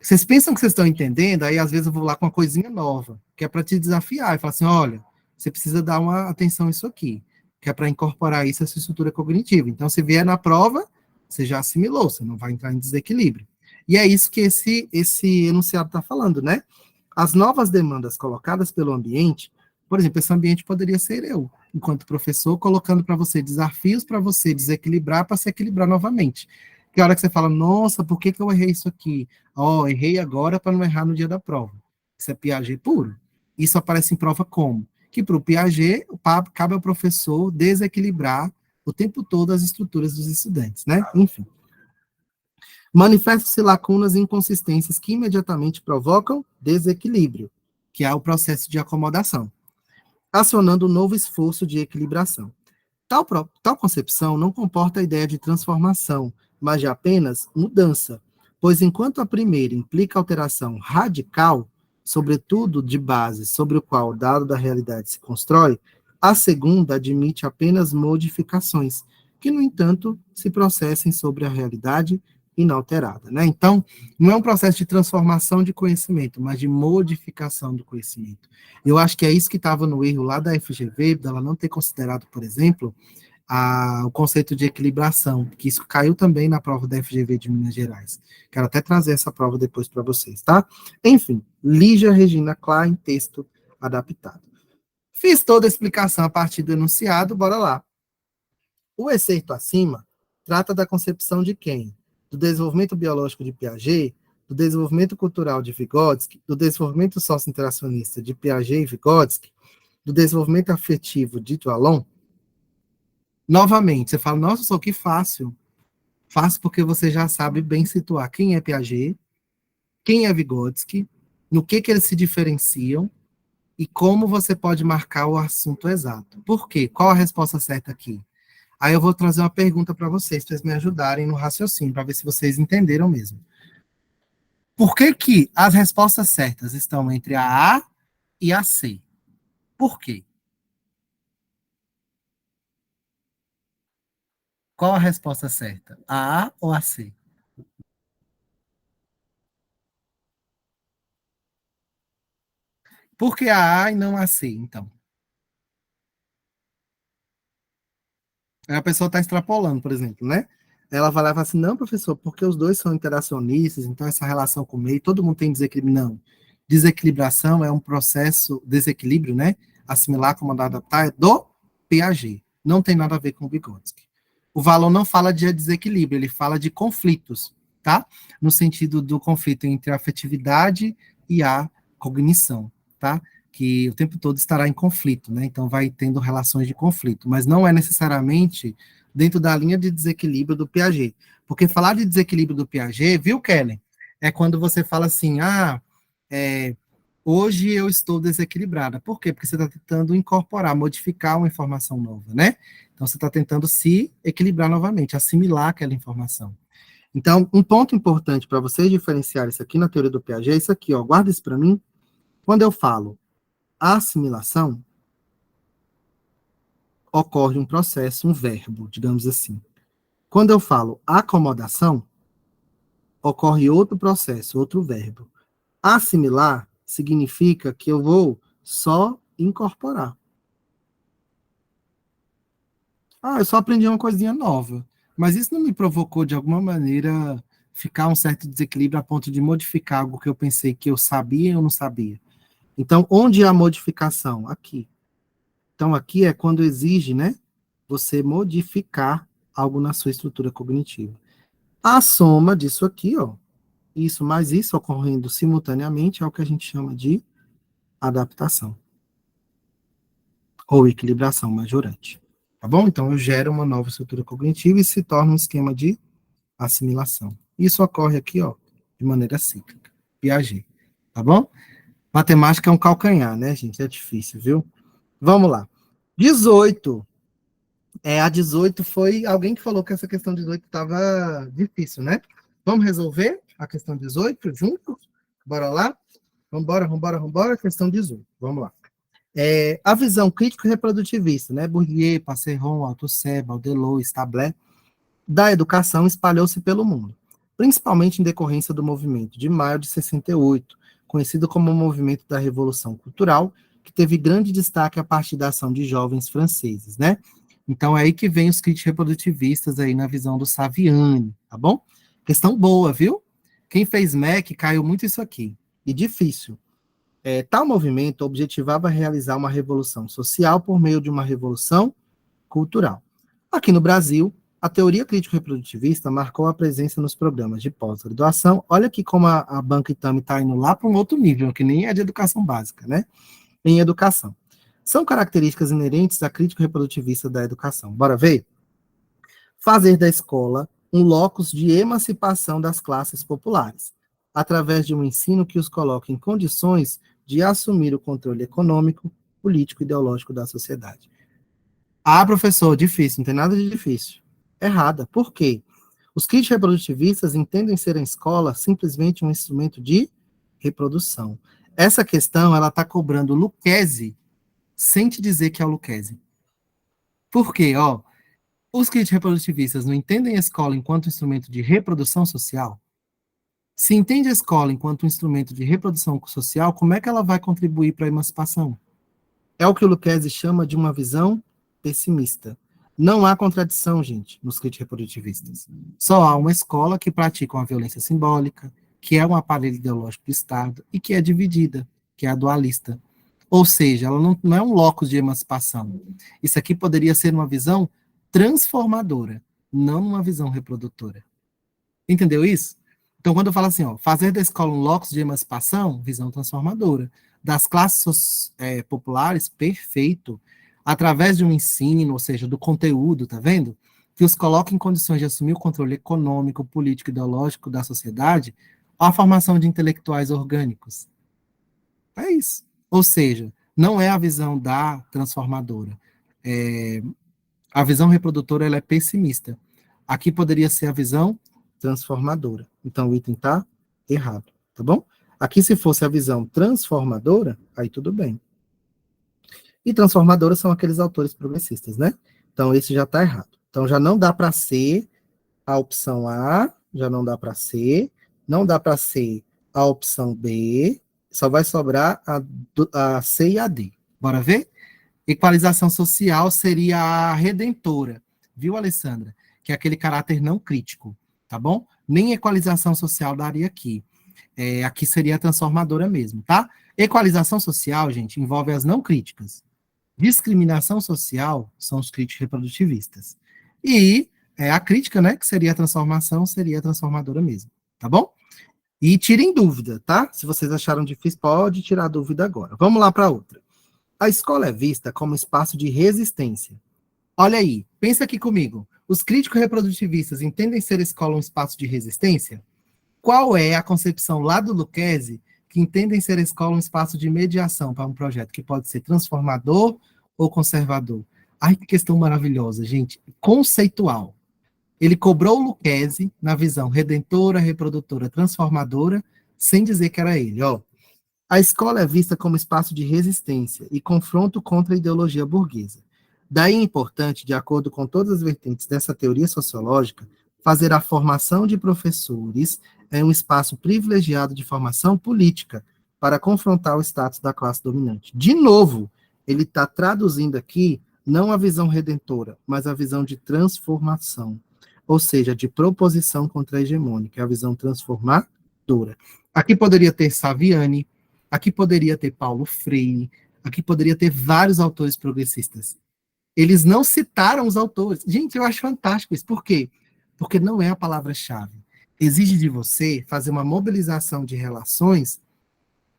Vocês pensam que vocês estão entendendo, aí às vezes eu vou lá com uma coisinha nova, que é para te desafiar, e falar assim, olha, você precisa dar uma atenção a isso aqui, que é para incorporar isso a sua estrutura cognitiva. Então, se vier na prova, você já assimilou, você não vai entrar em desequilíbrio. E é isso que esse enunciado está falando, né? As novas demandas colocadas pelo ambiente, por exemplo, esse ambiente poderia ser eu, enquanto professor, colocando para você desafios para você desequilibrar, para se equilibrar novamente. Que a hora que você fala, nossa, por que eu errei isso aqui? Errei agora para não errar no dia da prova. Isso é Piaget puro. Isso aparece em prova como? Que para o Piaget, cabe ao professor desequilibrar o tempo todo as estruturas dos estudantes, né? Enfim. Manifestam-se lacunas e inconsistências que imediatamente provocam desequilíbrio, que é o processo de acomodação, acionando um novo esforço de equilibração. Tal concepção não comporta a ideia de transformação, mas de apenas mudança, pois enquanto a primeira implica alteração radical, sobretudo de base sobre o qual o dado da realidade se constrói, a segunda admite apenas modificações, que, no entanto, se processem sobre a realidade inalterada, né? Então, não é um processo de transformação de conhecimento, mas de modificação do conhecimento. Eu acho que é isso que estava no erro lá da FGV, dela não ter considerado, por exemplo, o conceito de equilibração, que isso caiu também na prova da FGV de Minas Gerais. Quero até trazer essa prova depois para vocês, tá? Enfim, Lígia Regina Klein, texto adaptado. Fiz toda a explicação a partir do enunciado, bora lá. O excerto acima trata da concepção de quem? Do desenvolvimento biológico de Piaget, do desenvolvimento cultural de Vygotsky, do desenvolvimento socio-interacionista de Piaget e Vygotsky, do desenvolvimento afetivo de Vallon. Novamente, você fala, nossa, só que fácil. Fácil porque você já sabe bem situar quem é Piaget, quem é Vygotsky, no que eles se diferenciam e como você pode marcar o assunto exato. Por quê? Qual a resposta certa aqui? Aí eu vou trazer uma pergunta para vocês me ajudarem no raciocínio, para ver se vocês entenderam mesmo. Por que as respostas certas estão entre a A e a C? Por quê? Qual a resposta certa? A ou a C? Por que a A e não a C, então? Aí a pessoa está extrapolando, por exemplo, né? Ela vai lá e fala assim, não, professor, porque os dois são interacionistas, então essa relação com o meio, todo mundo tem desequilíbrio. Não. Desequilibração é um processo, desequilíbrio, né? Assimilar, comandar, adaptar, é do Piaget. Não tem nada a ver com o Vygotsky. O Vallon não fala de desequilíbrio, ele fala de conflitos, tá? No sentido do conflito entre a afetividade e a cognição, tá? Que o tempo todo estará em conflito, né? Então vai tendo relações de conflito, mas não é necessariamente dentro da linha de desequilíbrio do Piaget. Porque falar de desequilíbrio do Piaget, viu, Kellen? É quando você fala assim, hoje eu estou desequilibrada. Por quê? Porque você está tentando incorporar, modificar uma informação nova, né? Então você está tentando se equilibrar novamente, assimilar aquela informação. Então, um ponto importante para vocês diferenciar isso aqui na teoria do Piaget é isso aqui, ó. Guarda isso para mim. Quando eu falo assimilação, ocorre um processo, um verbo, digamos assim. Quando eu falo acomodação, ocorre outro processo, outro verbo. Assimilar significa que eu vou só incorporar. Eu só aprendi uma coisinha nova. Mas isso não me provocou, de alguma maneira, ficar um certo desequilíbrio a ponto de modificar algo que eu pensei que eu sabia ou não sabia. Então, onde há modificação? Aqui. Então, aqui é quando exige, né, você modificar algo na sua estrutura cognitiva. A soma disso aqui, ó, isso mais isso ocorrendo simultaneamente é o que a gente chama de adaptação. Ou equilibração majorante. Tá bom? Então, eu gero uma nova estrutura cognitiva e se torna um esquema de assimilação. Isso ocorre aqui, ó, de maneira cíclica. Piaget. Tá bom? Matemática é um calcanhar, né, gente? É difícil, viu? Vamos lá. 18. A 18 foi alguém que falou que essa questão 18 estava difícil, né? Vamos resolver a questão 18 juntos? Bora lá? Vambora, questão 18. Vamos lá. A visão crítico-reprodutivista, né? Bourdieu, Passeron, Althusser, Baudelot, Stabler, da educação espalhou-se pelo mundo, principalmente em decorrência do movimento de maio de 68, conhecido como o movimento da Revolução Cultural, que teve grande destaque a partir da ação de jovens franceses, né? Então é aí que vem os críticos reprodutivistas aí na visão do Saviani, tá bom? Questão boa, viu? Quem fez MEC caiu muito isso aqui. E difícil. Tal movimento objetivava realizar uma revolução social por meio de uma revolução cultural. Aqui no Brasil, a teoria crítico-reprodutivista marcou a presença nos programas de pós-graduação. Olha aqui como a Banca Itami está indo lá para um outro nível, que nem é de educação básica, né? Em educação. São características inerentes à crítico-reprodutivista da educação. Bora ver? Fazer da escola um locus de emancipação das classes populares, através de um ensino que os coloque em condições de assumir o controle econômico, político e ideológico da sociedade. Professor, difícil, não tem nada de difícil. Errada. Por quê? Os críticos reprodutivistas entendem ser a escola simplesmente um instrumento de reprodução. Essa questão, ela está cobrando Lucchesi sem te dizer que é o Lucchesi. Por quê? Ó, os críticos reprodutivistas não entendem a escola enquanto instrumento de reprodução social? Se entende a escola enquanto um instrumento de reprodução social, como é que ela vai contribuir para a emancipação? É o que o Lucchesi chama de uma visão pessimista. Não há contradição, gente, nos críticos reprodutivistas. Só há uma escola que pratica uma violência simbólica, que é um aparelho ideológico do Estado e que é dividida, que é a dualista. Ou seja, ela não é um locus de emancipação. Isso aqui poderia ser uma visão transformadora, não uma visão reprodutora. Entendeu isso? Então, quando eu falo assim, ó, fazer da escola um locus de emancipação, visão transformadora. Das classes populares, perfeito. Através de um ensino, ou seja, do conteúdo, tá vendo? Que os coloca em condições de assumir o controle econômico, político e ideológico da sociedade, a formação de intelectuais orgânicos. É isso. Ou seja, não é a visão da transformadora. A visão reprodutora ela é pessimista. Aqui poderia ser a visão transformadora. Então o item está errado, tá bom? Aqui, se fosse a visão transformadora, aí tudo bem. E transformadora são aqueles autores progressistas, né? Então esse já está errado. Então já não dá para ser a opção A, já não dá para ser, não dá para ser a opção B, só vai sobrar a C e a D. Bora ver? Equalização social seria a redentora, viu, Alessandra? Que é aquele caráter não crítico, tá bom? Nem equalização social daria aqui. Aqui seria a transformadora mesmo, tá? Equalização social, gente, envolve as não críticas. Discriminação social são os críticos reprodutivistas. E a crítica, né, que seria a transformação, seria a transformadora mesmo, tá bom? E tirem dúvida, tá? Se vocês acharam difícil, pode tirar dúvida agora. Vamos lá para outra. A escola é vista como espaço de resistência. Olha aí, pensa aqui comigo. Os críticos reprodutivistas entendem ser a escola um espaço de resistência? Qual é a concepção lá do Lucchesi que entendem ser a escola um espaço de mediação para um projeto que pode ser transformador ou conservador? Ai, que questão maravilhosa, gente. Conceitual. Ele cobrou o Lucchesi na visão redentora, reprodutora, transformadora, sem dizer que era ele. Ó, a escola é vista como espaço de resistência e confronto contra a ideologia burguesa. Daí é importante, de acordo com todas as vertentes dessa teoria sociológica, fazer a formação de professores em um espaço privilegiado de formação política para confrontar o status da classe dominante. De novo, ele está traduzindo aqui não a visão redentora, mas a visão de transformação, ou seja, de proposição contra a hegemônica, a visão transformadora. Aqui poderia ter Saviani, aqui poderia ter Paulo Freire, aqui poderia ter vários autores progressistas. Eles não citaram os autores. Gente, eu acho fantástico isso. Por quê? Porque não é a palavra-chave. Exige de você fazer uma mobilização de relações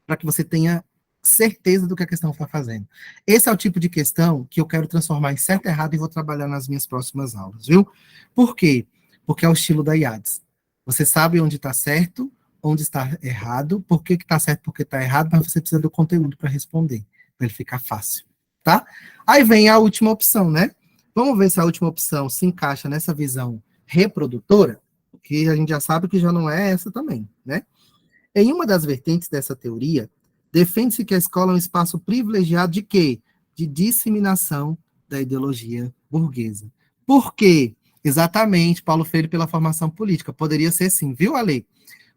para que você tenha certeza do que a questão está fazendo. Esse é o tipo de questão que eu quero transformar em certo e errado e vou trabalhar nas minhas próximas aulas, viu? Por quê? Porque é o estilo da IADS. Você sabe onde está certo, onde está errado, por que está certo, por que está errado, mas você precisa do conteúdo para responder, para ele ficar fácil, tá? Aí vem a última opção, né? Vamos ver se a última opção se encaixa nessa visão reprodutora, que a gente já sabe que já não é essa também, né? Em uma das vertentes dessa teoria, defende-se que a escola é um espaço privilegiado de quê? De disseminação da ideologia burguesa. Por quê? Exatamente, Paulo Freire pela formação política. Poderia ser sim, viu, Ale?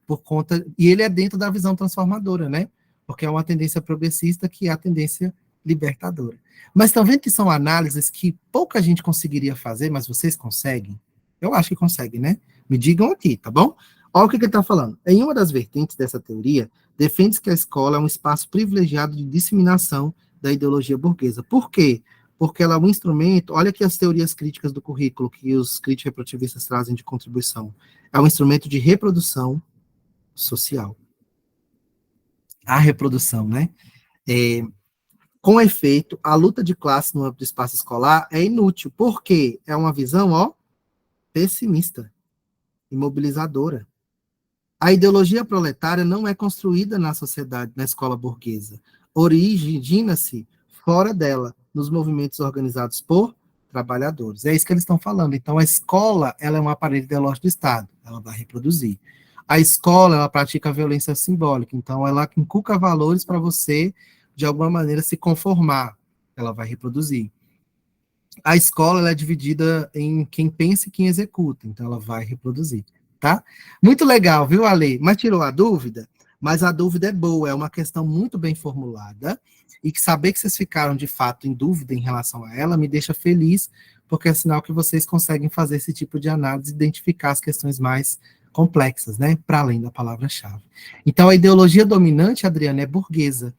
Por conta, e ele é dentro da visão transformadora, né? Porque é uma tendência progressista que é a tendência libertadora. Mas estão vendo que são análises que pouca gente conseguiria fazer, mas vocês conseguem? Eu acho que conseguem, né? Me digam aqui, tá bom? Olha o que ele está falando. Em uma das vertentes dessa teoria, defende-se que a escola é um espaço privilegiado de disseminação da ideologia burguesa. Por quê? Porque ela é um instrumento, olha aqui as teorias críticas do currículo que os críticos reprodutivistas trazem de contribuição. É um instrumento de reprodução social. A reprodução, né? Com efeito, a luta de classe no âmbito do espaço escolar é inútil. Por quê? É uma visão, ó, pessimista, imobilizadora. A ideologia proletária não é construída na sociedade, na escola burguesa. Origina-se fora dela, nos movimentos organizados por trabalhadores. É isso que eles estão falando. Então, a escola, ela é um aparelho ideológico do Estado. ela vai reproduzir. A escola, ela pratica a violência simbólica, então ela inculca valores para você, de alguma maneira, se conformar, ela vai reproduzir. A escola ela é dividida em quem pensa e quem executa, então ela vai reproduzir, tá? Muito legal, viu, Ale? Mas tirou a dúvida? Mas a dúvida é boa, é uma questão muito bem formulada, e que saber que vocês ficaram de fato em dúvida em relação a ela me deixa feliz, porque é sinal que vocês conseguem fazer esse tipo de análise, identificar as questões mais complexas, né? Para além da palavra-chave. Então, a ideologia dominante, Adriana, é burguesa.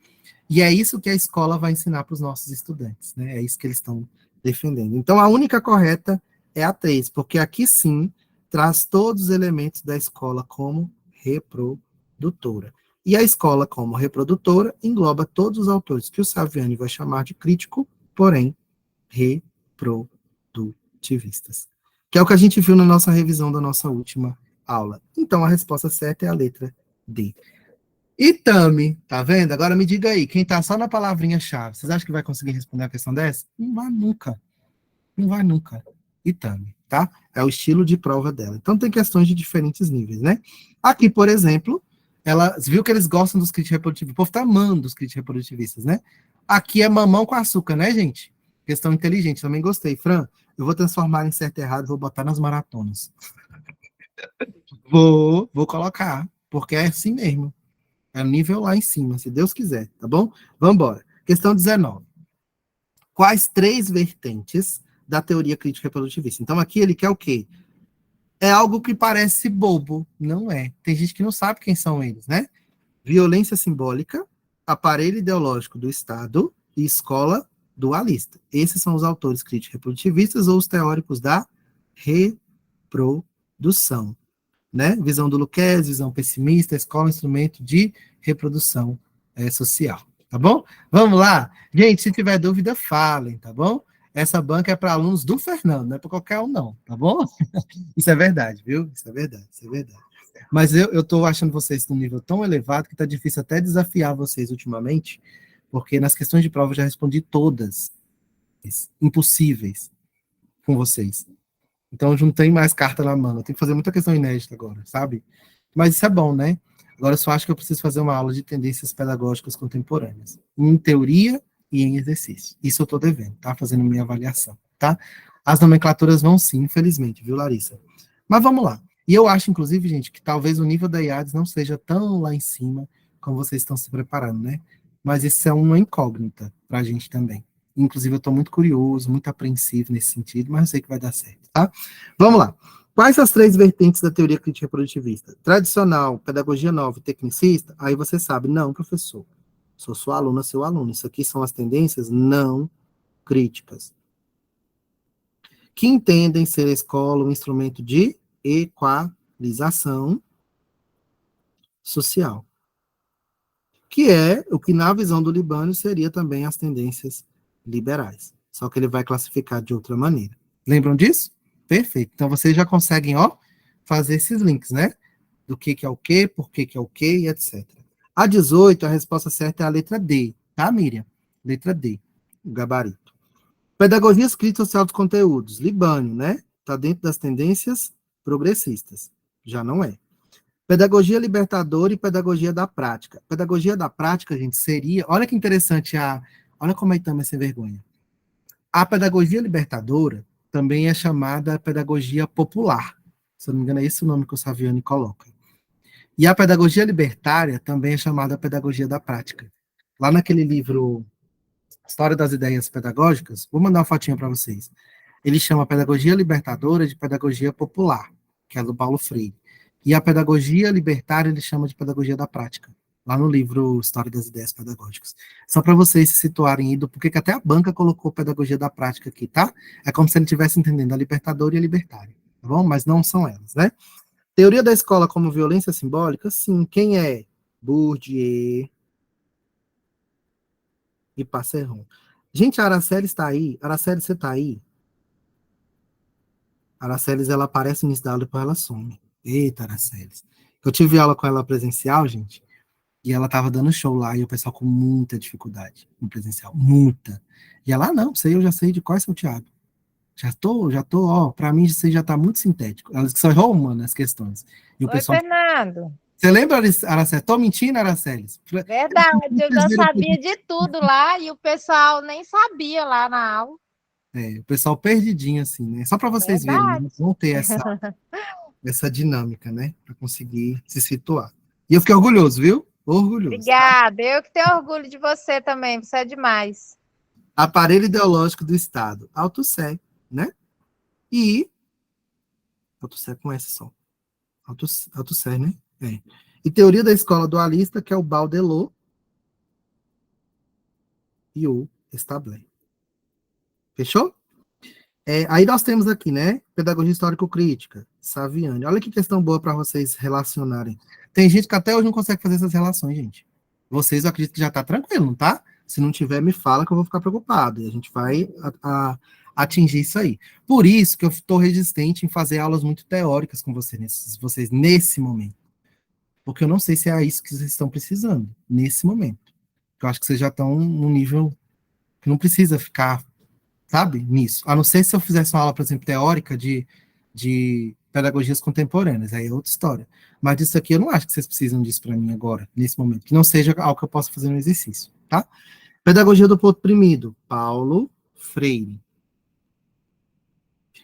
E é isso que a escola vai ensinar para os nossos estudantes, né? É isso que eles estão defendendo. Então, a única correta é a 3, porque aqui sim traz todos os elementos da escola como reprodutora. E a escola, como reprodutora, engloba todos os autores que o Saviani vai chamar de crítico, porém reprodutivistas. Que é o que a gente viu na nossa revisão da nossa última aula. Então, a resposta certa é a letra D. Itami, tá vendo? Agora me diga aí, quem tá só na palavrinha-chave, vocês acham que vai conseguir responder a questão dessa? Não vai nunca. Não vai nunca. Itami, tá? É o estilo de prova dela. Então tem questões de diferentes níveis, né? Aqui, por exemplo, ela viu que eles gostam dos críticos reprodutivistas. O povo tá amando os críticos reprodutivistas, né? Aqui é mamão com açúcar, né, gente? Questão inteligente, também gostei. Fran, eu vou transformar em certo e errado, vou botar nas maratonas. Vou colocar, porque é assim mesmo. É nível lá em cima, se Deus quiser, tá bom? Vamos embora. Questão 19. Quais 3 vertentes da teoria crítica reprodutivista? Então, aqui ele quer o quê? É algo que parece bobo. Não é. Tem gente que não sabe quem são eles, né? Violência simbólica, aparelho ideológico do Estado e escola dualista. Esses são os autores críticos reprodutivistas ou os teóricos da reprodução. Né? Visão do Luquez, visão pessimista, escola, instrumento de reprodução social, tá bom? Vamos lá? Gente, se tiver dúvida, falem, tá bom? Essa banca é para alunos do Fernando, não é para qualquer um não, tá bom? Isso é verdade, viu? Isso é verdade, isso é verdade. Mas eu tô achando vocês num nível tão elevado que tá difícil até desafiar vocês ultimamente, porque nas questões de prova eu já respondi todas impossíveis com vocês. Então, eu não tenho mais carta na mão. Eu tenho que fazer muita questão inédita agora, sabe? Mas isso é bom, né? Agora, eu só acho que eu preciso fazer uma aula de tendências pedagógicas contemporâneas, em teoria e em exercício. Isso eu estou devendo, tá? Fazendo minha avaliação, tá? As nomenclaturas vão sim, infelizmente, viu, Larissa? Mas vamos lá. E eu acho, inclusive, gente, que talvez o nível da IADES não seja tão lá em cima como vocês estão se preparando, né? Mas isso é uma incógnita para a gente também. Inclusive, eu estou muito curioso, muito apreensivo nesse sentido, mas eu sei que vai dar certo, tá? Vamos lá. Quais as 3 vertentes da teoria crítica reprodutivista? Tradicional, pedagogia nova e tecnicista? Aí você sabe, não, professor. Sou sua aluna, seu aluno. Isso aqui são as tendências não críticas. Que entendem ser a escola um instrumento de equalização social. Que é o que, na visão do Libânio, seria também as tendências liberais. Só que ele vai classificar de outra maneira. Lembram disso? Perfeito. Então, vocês já conseguem, ó, fazer esses links, né? Do que é o quê, por que é o quê, e etc. A 18, a resposta certa é a letra D, tá, Miriam? Letra D, o gabarito. Pedagogia escrita social dos conteúdos, Libânio, né? Está dentro das tendências progressistas. Já não é. Pedagogia libertadora e pedagogia da prática. Pedagogia da prática, gente, seria... Olha que interessante, olha como a Itama é sem vergonha. A pedagogia libertadora também é chamada pedagogia popular. Se eu não me engano, é esse o nome que o Saviani coloca. E a pedagogia libertária também é chamada pedagogia da prática. Lá naquele livro História das Ideias Pedagógicas, vou mandar uma fotinha para vocês. Ele chama a pedagogia libertadora de pedagogia popular, que é do Paulo Freire. E a pedagogia libertária ele chama de pedagogia da prática, lá no livro História das Ideias Pedagógicas. Só para vocês se situarem aí do porquê que até a banca colocou pedagogia da prática aqui, tá? É como se ele estivesse entendendo a libertadora e a libertária, tá bom? Mas não são elas, né? Teoria da escola como violência simbólica, sim. Quem é? Bourdieu e Passeron. Gente, a Araceli está aí? Araceli, você está aí? A Araceli, ela aparece no início da aula e depois ela some. Eita, Araceli. Eu tive aula com ela presencial, gente, e ela estava dando show lá, e o pessoal com muita dificuldade no presencial, muita. E ela, não, sei, eu já sei de qual é seu Thiago. ó, para mim isso aí já tá muito sintético. Elas que são humanas as questões. E o Oi, pessoal... Fernando. Você lembra, Araceli? Tô mentindo, Araceli? Verdade, eu já sabia de tudo lá e o pessoal nem sabia lá na aula. O pessoal perdidinho, assim, né? Só para vocês verem, né? Verdade. Vão ter essa dinâmica, né? Para conseguir se situar. E eu fiquei orgulhoso, viu? Orgulhoso, tá? Obrigada. Eu que tenho orgulho de você também. Você é demais. Aparelho ideológico do Estado, Althusser, né? E Althusser com essa só. Althusser, né? E teoria da escola dualista, que é o Baudelot e o Stabler. Fechou? Aí nós temos aqui, né? Pedagogia histórico-crítica, Saviani. Olha que questão boa para vocês relacionarem. Tem gente que até hoje não consegue fazer essas relações, gente. Vocês, eu acredito que já tá tranquilo, não tá? Se não tiver, me fala que eu vou ficar preocupado. E a gente vai atingir isso aí. Por isso que eu estou resistente em fazer aulas muito teóricas com vocês nesse momento. Porque eu não sei se é isso que vocês estão precisando, nesse momento. Eu acho que vocês já estão num nível que não precisa ficar, sabe, nisso. A não ser se eu fizesse uma aula, por exemplo, teórica de pedagogias contemporâneas, aí é outra história. Mas disso aqui eu não acho que vocês precisam disso para mim agora, nesse momento, que não seja algo que eu possa fazer no exercício, tá? Pedagogia do ponto oprimido, Paulo Freire.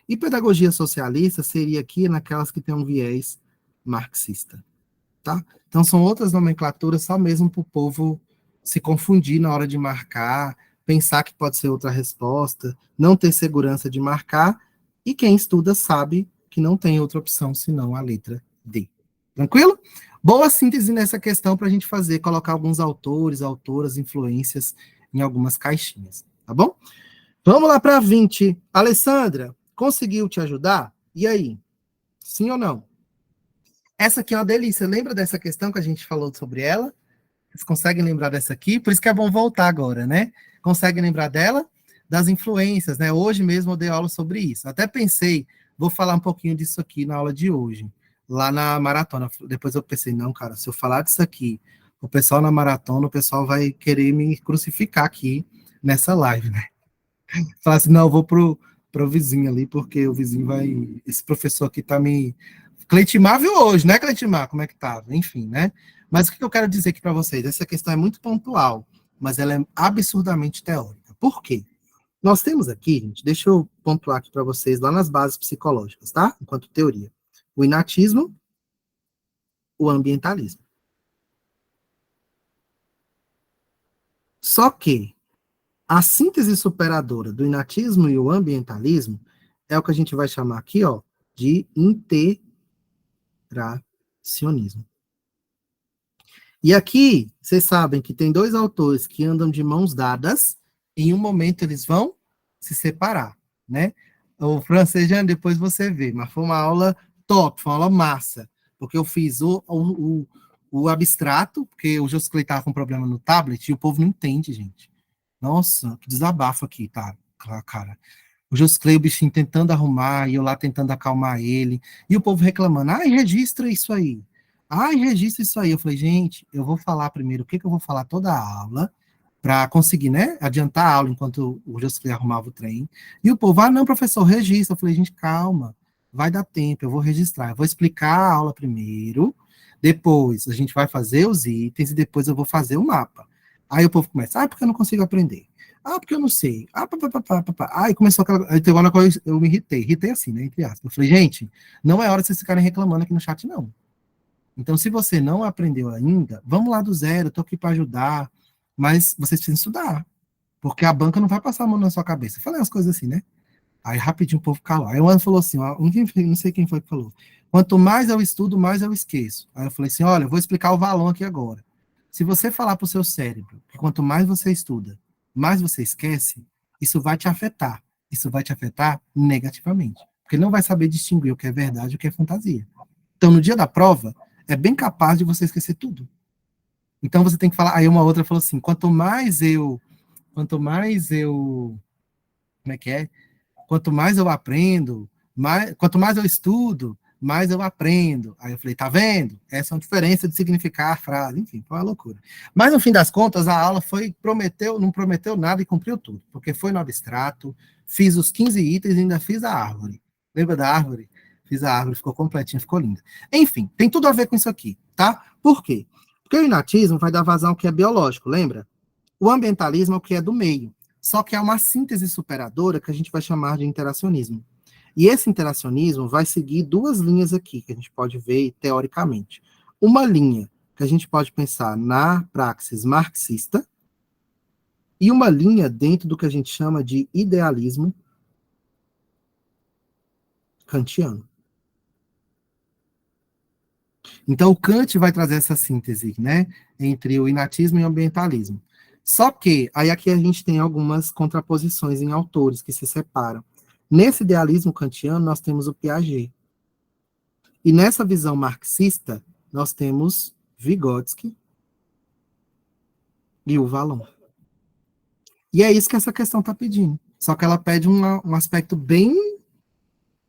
E pedagogia socialista seria aqui naquelas que tem um viés marxista, tá? Então são outras nomenclaturas só mesmo para o povo se confundir na hora de marcar, pensar que pode ser outra resposta, não ter segurança de marcar, e quem estuda sabe que não tem outra opção senão a letra D. Tranquilo? Boa síntese nessa questão para a gente fazer, colocar alguns autores, autoras, influências em algumas caixinhas, tá bom? Vamos lá para 20. Alessandra, conseguiu te ajudar? E aí? Sim ou não? Essa aqui é uma delícia. Lembra dessa questão que a gente falou sobre ela? Vocês conseguem lembrar dessa aqui? Por isso que é bom voltar agora, né? Conseguem lembrar dela? Das influências, né? Hoje mesmo eu dei aula sobre isso. Até pensei, vou falar um pouquinho disso aqui na aula de hoje, lá na maratona. Depois eu pensei, não, cara, se eu falar disso aqui, o pessoal na maratona, o pessoal vai querer me crucificar aqui nessa live, né? Falar assim, não, eu vou pro vizinho ali, porque o vizinho vai. Esse professor aqui tá me. Cleitimar viu hoje, né, Cleitimar? Como é que tá? Enfim, né? Mas o que eu quero dizer aqui para vocês? Essa questão é muito pontual, mas ela é absurdamente teórica. Por quê? Nós temos aqui, gente, deixa eu pontuar aqui para vocês lá nas bases psicológicas, tá? Enquanto teoria. O inatismo, o ambientalismo. Só que a síntese superadora do inatismo e o ambientalismo é o que a gente vai chamar aqui, ó, de integracionismo. E aqui, vocês sabem que tem dois autores que andam de mãos dadas, e em um momento eles vão se separar, né? O francês, depois você vê, mas foi uma aula top, foi uma aula massa, porque eu fiz o abstrato, porque o Josclay estava com problema no tablet, e o povo não entende, gente. Nossa, que desabafo aqui, tá, cara. O Josclay, o bichinho tentando arrumar, e eu lá tentando acalmar ele, e o povo reclamando, ai, registra isso aí. Ai, registra isso aí. Eu falei, gente, eu vou falar primeiro o que eu vou falar toda a aula, para conseguir, né, adiantar a aula enquanto o Josclay arrumava o trem. E o povo, não, professor, registra. Eu falei, gente, calma, vai dar tempo, eu vou registrar. Eu vou explicar a aula primeiro, depois a gente vai fazer os itens, e depois eu vou fazer o mapa. Aí o povo começa, porque eu não consigo aprender. Porque eu não sei. Aí começou aquela. Aí teve uma coisa, eu me irritei. Irritei assim, né? Entre aspas. Eu falei, gente, não é hora de vocês ficarem reclamando aqui no chat, não. Então, se você não aprendeu ainda, vamos lá do zero, estou aqui para ajudar, mas vocês precisam estudar, porque a banca não vai passar a mão na sua cabeça. Eu falei umas coisas assim, né? Aí rapidinho o povo calou. Aí o Ana falou assim, ó, não sei quem foi que falou, quanto mais eu estudo, mais eu esqueço. Aí eu falei assim, olha, eu vou explicar o valor aqui agora. Se você falar para o seu cérebro que quanto mais você estuda, mais você esquece, isso vai te afetar. Isso vai te afetar negativamente, porque não vai saber distinguir o que é verdade e o que é fantasia. Então, no dia da prova, é bem capaz de você esquecer tudo. Então, você tem que falar. Aí uma outra falou assim: como é que é? Quanto mais eu aprendo, quanto mais eu estudo, mais eu aprendo. Aí eu falei, tá vendo? Essa é uma diferença de significar a frase. Enfim, foi uma loucura. Mas, no fim das contas, a aula não prometeu nada e cumpriu tudo, porque foi no abstrato, fiz os 15 itens e ainda fiz a árvore. Lembra da árvore? Fiz a árvore, ficou completinha, ficou linda. Enfim, tem tudo a ver com isso aqui, tá? Por quê? Porque o inatismo vai dar vazão ao que é biológico, lembra? O ambientalismo é o que é do meio. Só que é uma síntese superadora que a gente vai chamar de interacionismo. E esse interacionismo vai seguir duas linhas aqui, que a gente pode ver teoricamente. Uma linha que a gente pode pensar na praxis marxista, e uma linha dentro do que a gente chama de idealismo kantiano. Então, o Kant vai trazer essa síntese, né, entre o inatismo e o ambientalismo. Só que, aí aqui a gente tem algumas contraposições em autores que se separam. Nesse idealismo kantiano, nós temos o Piaget. E nessa visão marxista, nós temos Vygotsky e o Vallon. E é isso que essa questão está pedindo. Só que ela pede um aspecto bem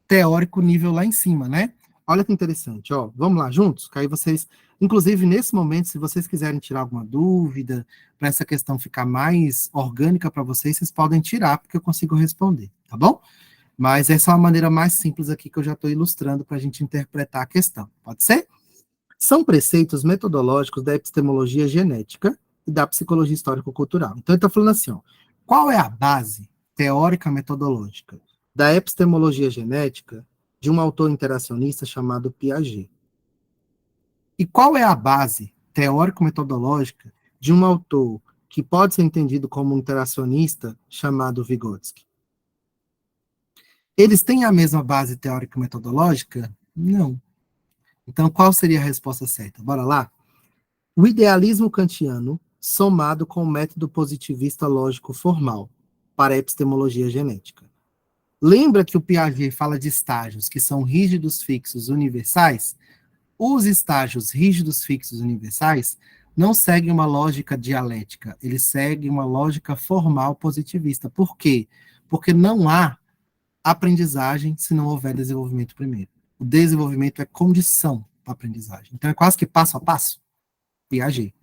teórico, nível lá em cima, né? Olha que interessante, ó. Vamos lá juntos? Que aí vocês, inclusive nesse momento, se vocês quiserem tirar alguma dúvida, para essa questão ficar mais orgânica para vocês, vocês podem tirar, porque eu consigo responder, tá bom? Mas essa é uma maneira mais simples aqui que eu já estou ilustrando para a gente interpretar a questão. Pode ser? São preceitos metodológicos da epistemologia genética e da psicologia histórico-cultural. Então, ele está falando assim, ó, qual é a base teórica metodológica da epistemologia genética de um autor interacionista chamado Piaget? E qual é a base teórico-metodológica de um autor que pode ser entendido como um interacionista chamado Vygotsky? Eles têm a mesma base teórico-metodológica? Não. Então, qual seria a resposta certa? Bora lá? O idealismo kantiano somado com o método positivista lógico formal para a epistemologia genética. Lembra que o Piaget fala de estágios que são rígidos, fixos, universais? Os estágios rígidos, fixos, universais não seguem uma lógica dialética, eles seguem uma lógica formal positivista. Por quê? Porque não há aprendizagem se não houver desenvolvimento primeiro. O desenvolvimento é condição para a aprendizagem. Então é quase que passo a passo. Piaget.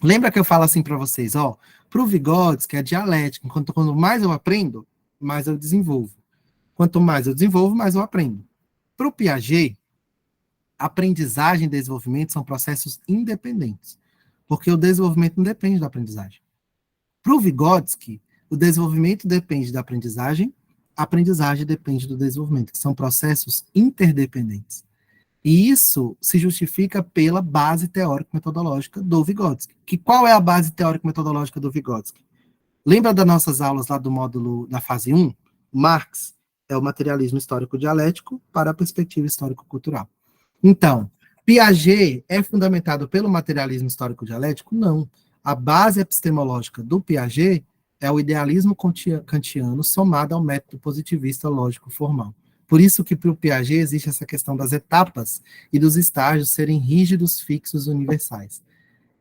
Lembra que eu falo assim para vocês, ó, para o Vygotsky é dialético, quanto mais eu aprendo, mais eu desenvolvo. Quanto mais eu desenvolvo, mais eu aprendo. Para o Piaget, aprendizagem e desenvolvimento são processos independentes, porque o desenvolvimento não depende da aprendizagem. Para o Vygotsky, o desenvolvimento depende da aprendizagem, a aprendizagem depende do desenvolvimento, que são processos interdependentes. E isso se justifica pela base teórico-metodológica do Vygotsky. Que qual é a base teórico-metodológica do Vygotsky? Lembra das nossas aulas lá do módulo da fase 1? Marx é o materialismo histórico-dialético para a perspectiva histórico-cultural. Então, Piaget é fundamentado pelo materialismo histórico-dialético? Não. A base epistemológica do Piaget é o idealismo kantiano somado ao método positivista lógico-formal. Por isso que para o Piaget existe essa questão das etapas e dos estágios serem rígidos, fixos, universais.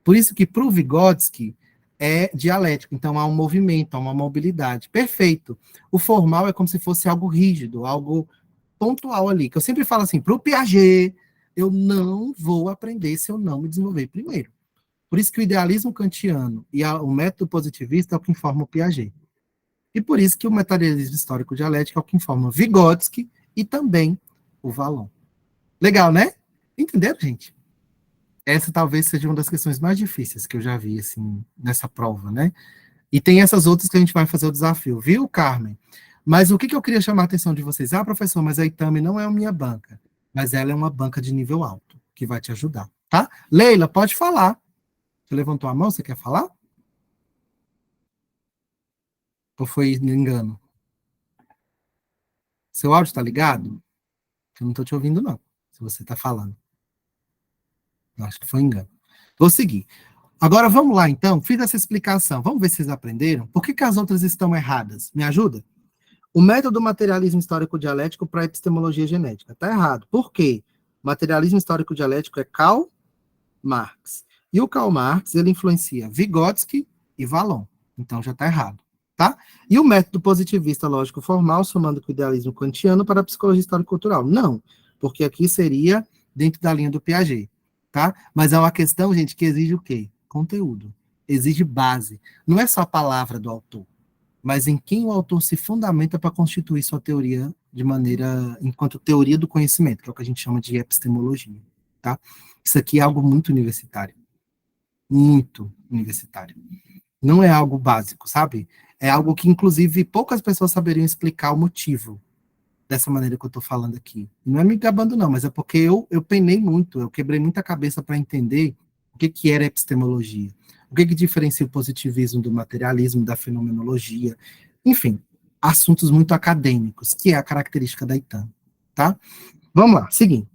Por isso que para o Vygotsky é dialético, então há um movimento, há uma mobilidade. Perfeito. O formal é como se fosse algo rígido, algo pontual ali, que eu sempre falo assim, para o Piaget, eu não vou aprender se eu não me desenvolver primeiro. Por isso que o idealismo kantiano e o método positivista é o que informa o Piaget. E por isso que o materialismo histórico-dialético é o que informa Vygotsky e também o Vallon. Legal, né? Entenderam, gente? Essa talvez seja uma das questões mais difíceis que eu já vi, assim, nessa prova, né? E tem essas outras que a gente vai fazer o desafio, viu, Carmen? Mas o que eu queria chamar a atenção de vocês? Ah, professor, mas a Itami não é a minha banca, mas ela é uma banca de nível alto, que vai te ajudar, tá? Leila, pode falar. Você levantou a mão, você quer falar? Ou foi engano? Seu áudio está ligado? Eu não estou te ouvindo, não, se você está falando. Acho que foi engano. Vou seguir. Agora, vamos lá, então. Fiz essa explicação. Vamos ver se vocês aprenderam. Por que as outras estão erradas? Me ajuda? O método materialismo histórico-dialético para a epistemologia genética. Está errado. Por quê? Materialismo histórico-dialético é Karl Marx. E o Karl Marx, ele influencia Vygotsky e Vallon. Então, já está errado. Tá? E o método positivista lógico-formal, somando com o idealismo kantiano para a psicologia histórico-cultural. Não. porque aqui seria dentro da linha do Piaget, tá? Mas é uma questão, gente, que exige o quê? Conteúdo, exige base. Não é só a palavra do autor, mas em quem o autor se fundamenta para constituir sua teoria de maneira, enquanto teoria do conhecimento, que é o que a gente chama de epistemologia, tá? Isso aqui é algo muito universitário. Muito universitário. Não é algo básico, sabe? É algo que, inclusive, poucas pessoas saberiam explicar o motivo dessa maneira que eu estou falando aqui. Não é me gabando, não, mas é porque eu penei muito, eu quebrei muita cabeça para entender o que era epistemologia, o que diferencia o positivismo do materialismo, da fenomenologia, enfim, assuntos muito acadêmicos, que é a característica da ITAM, tá? Vamos lá, seguindo.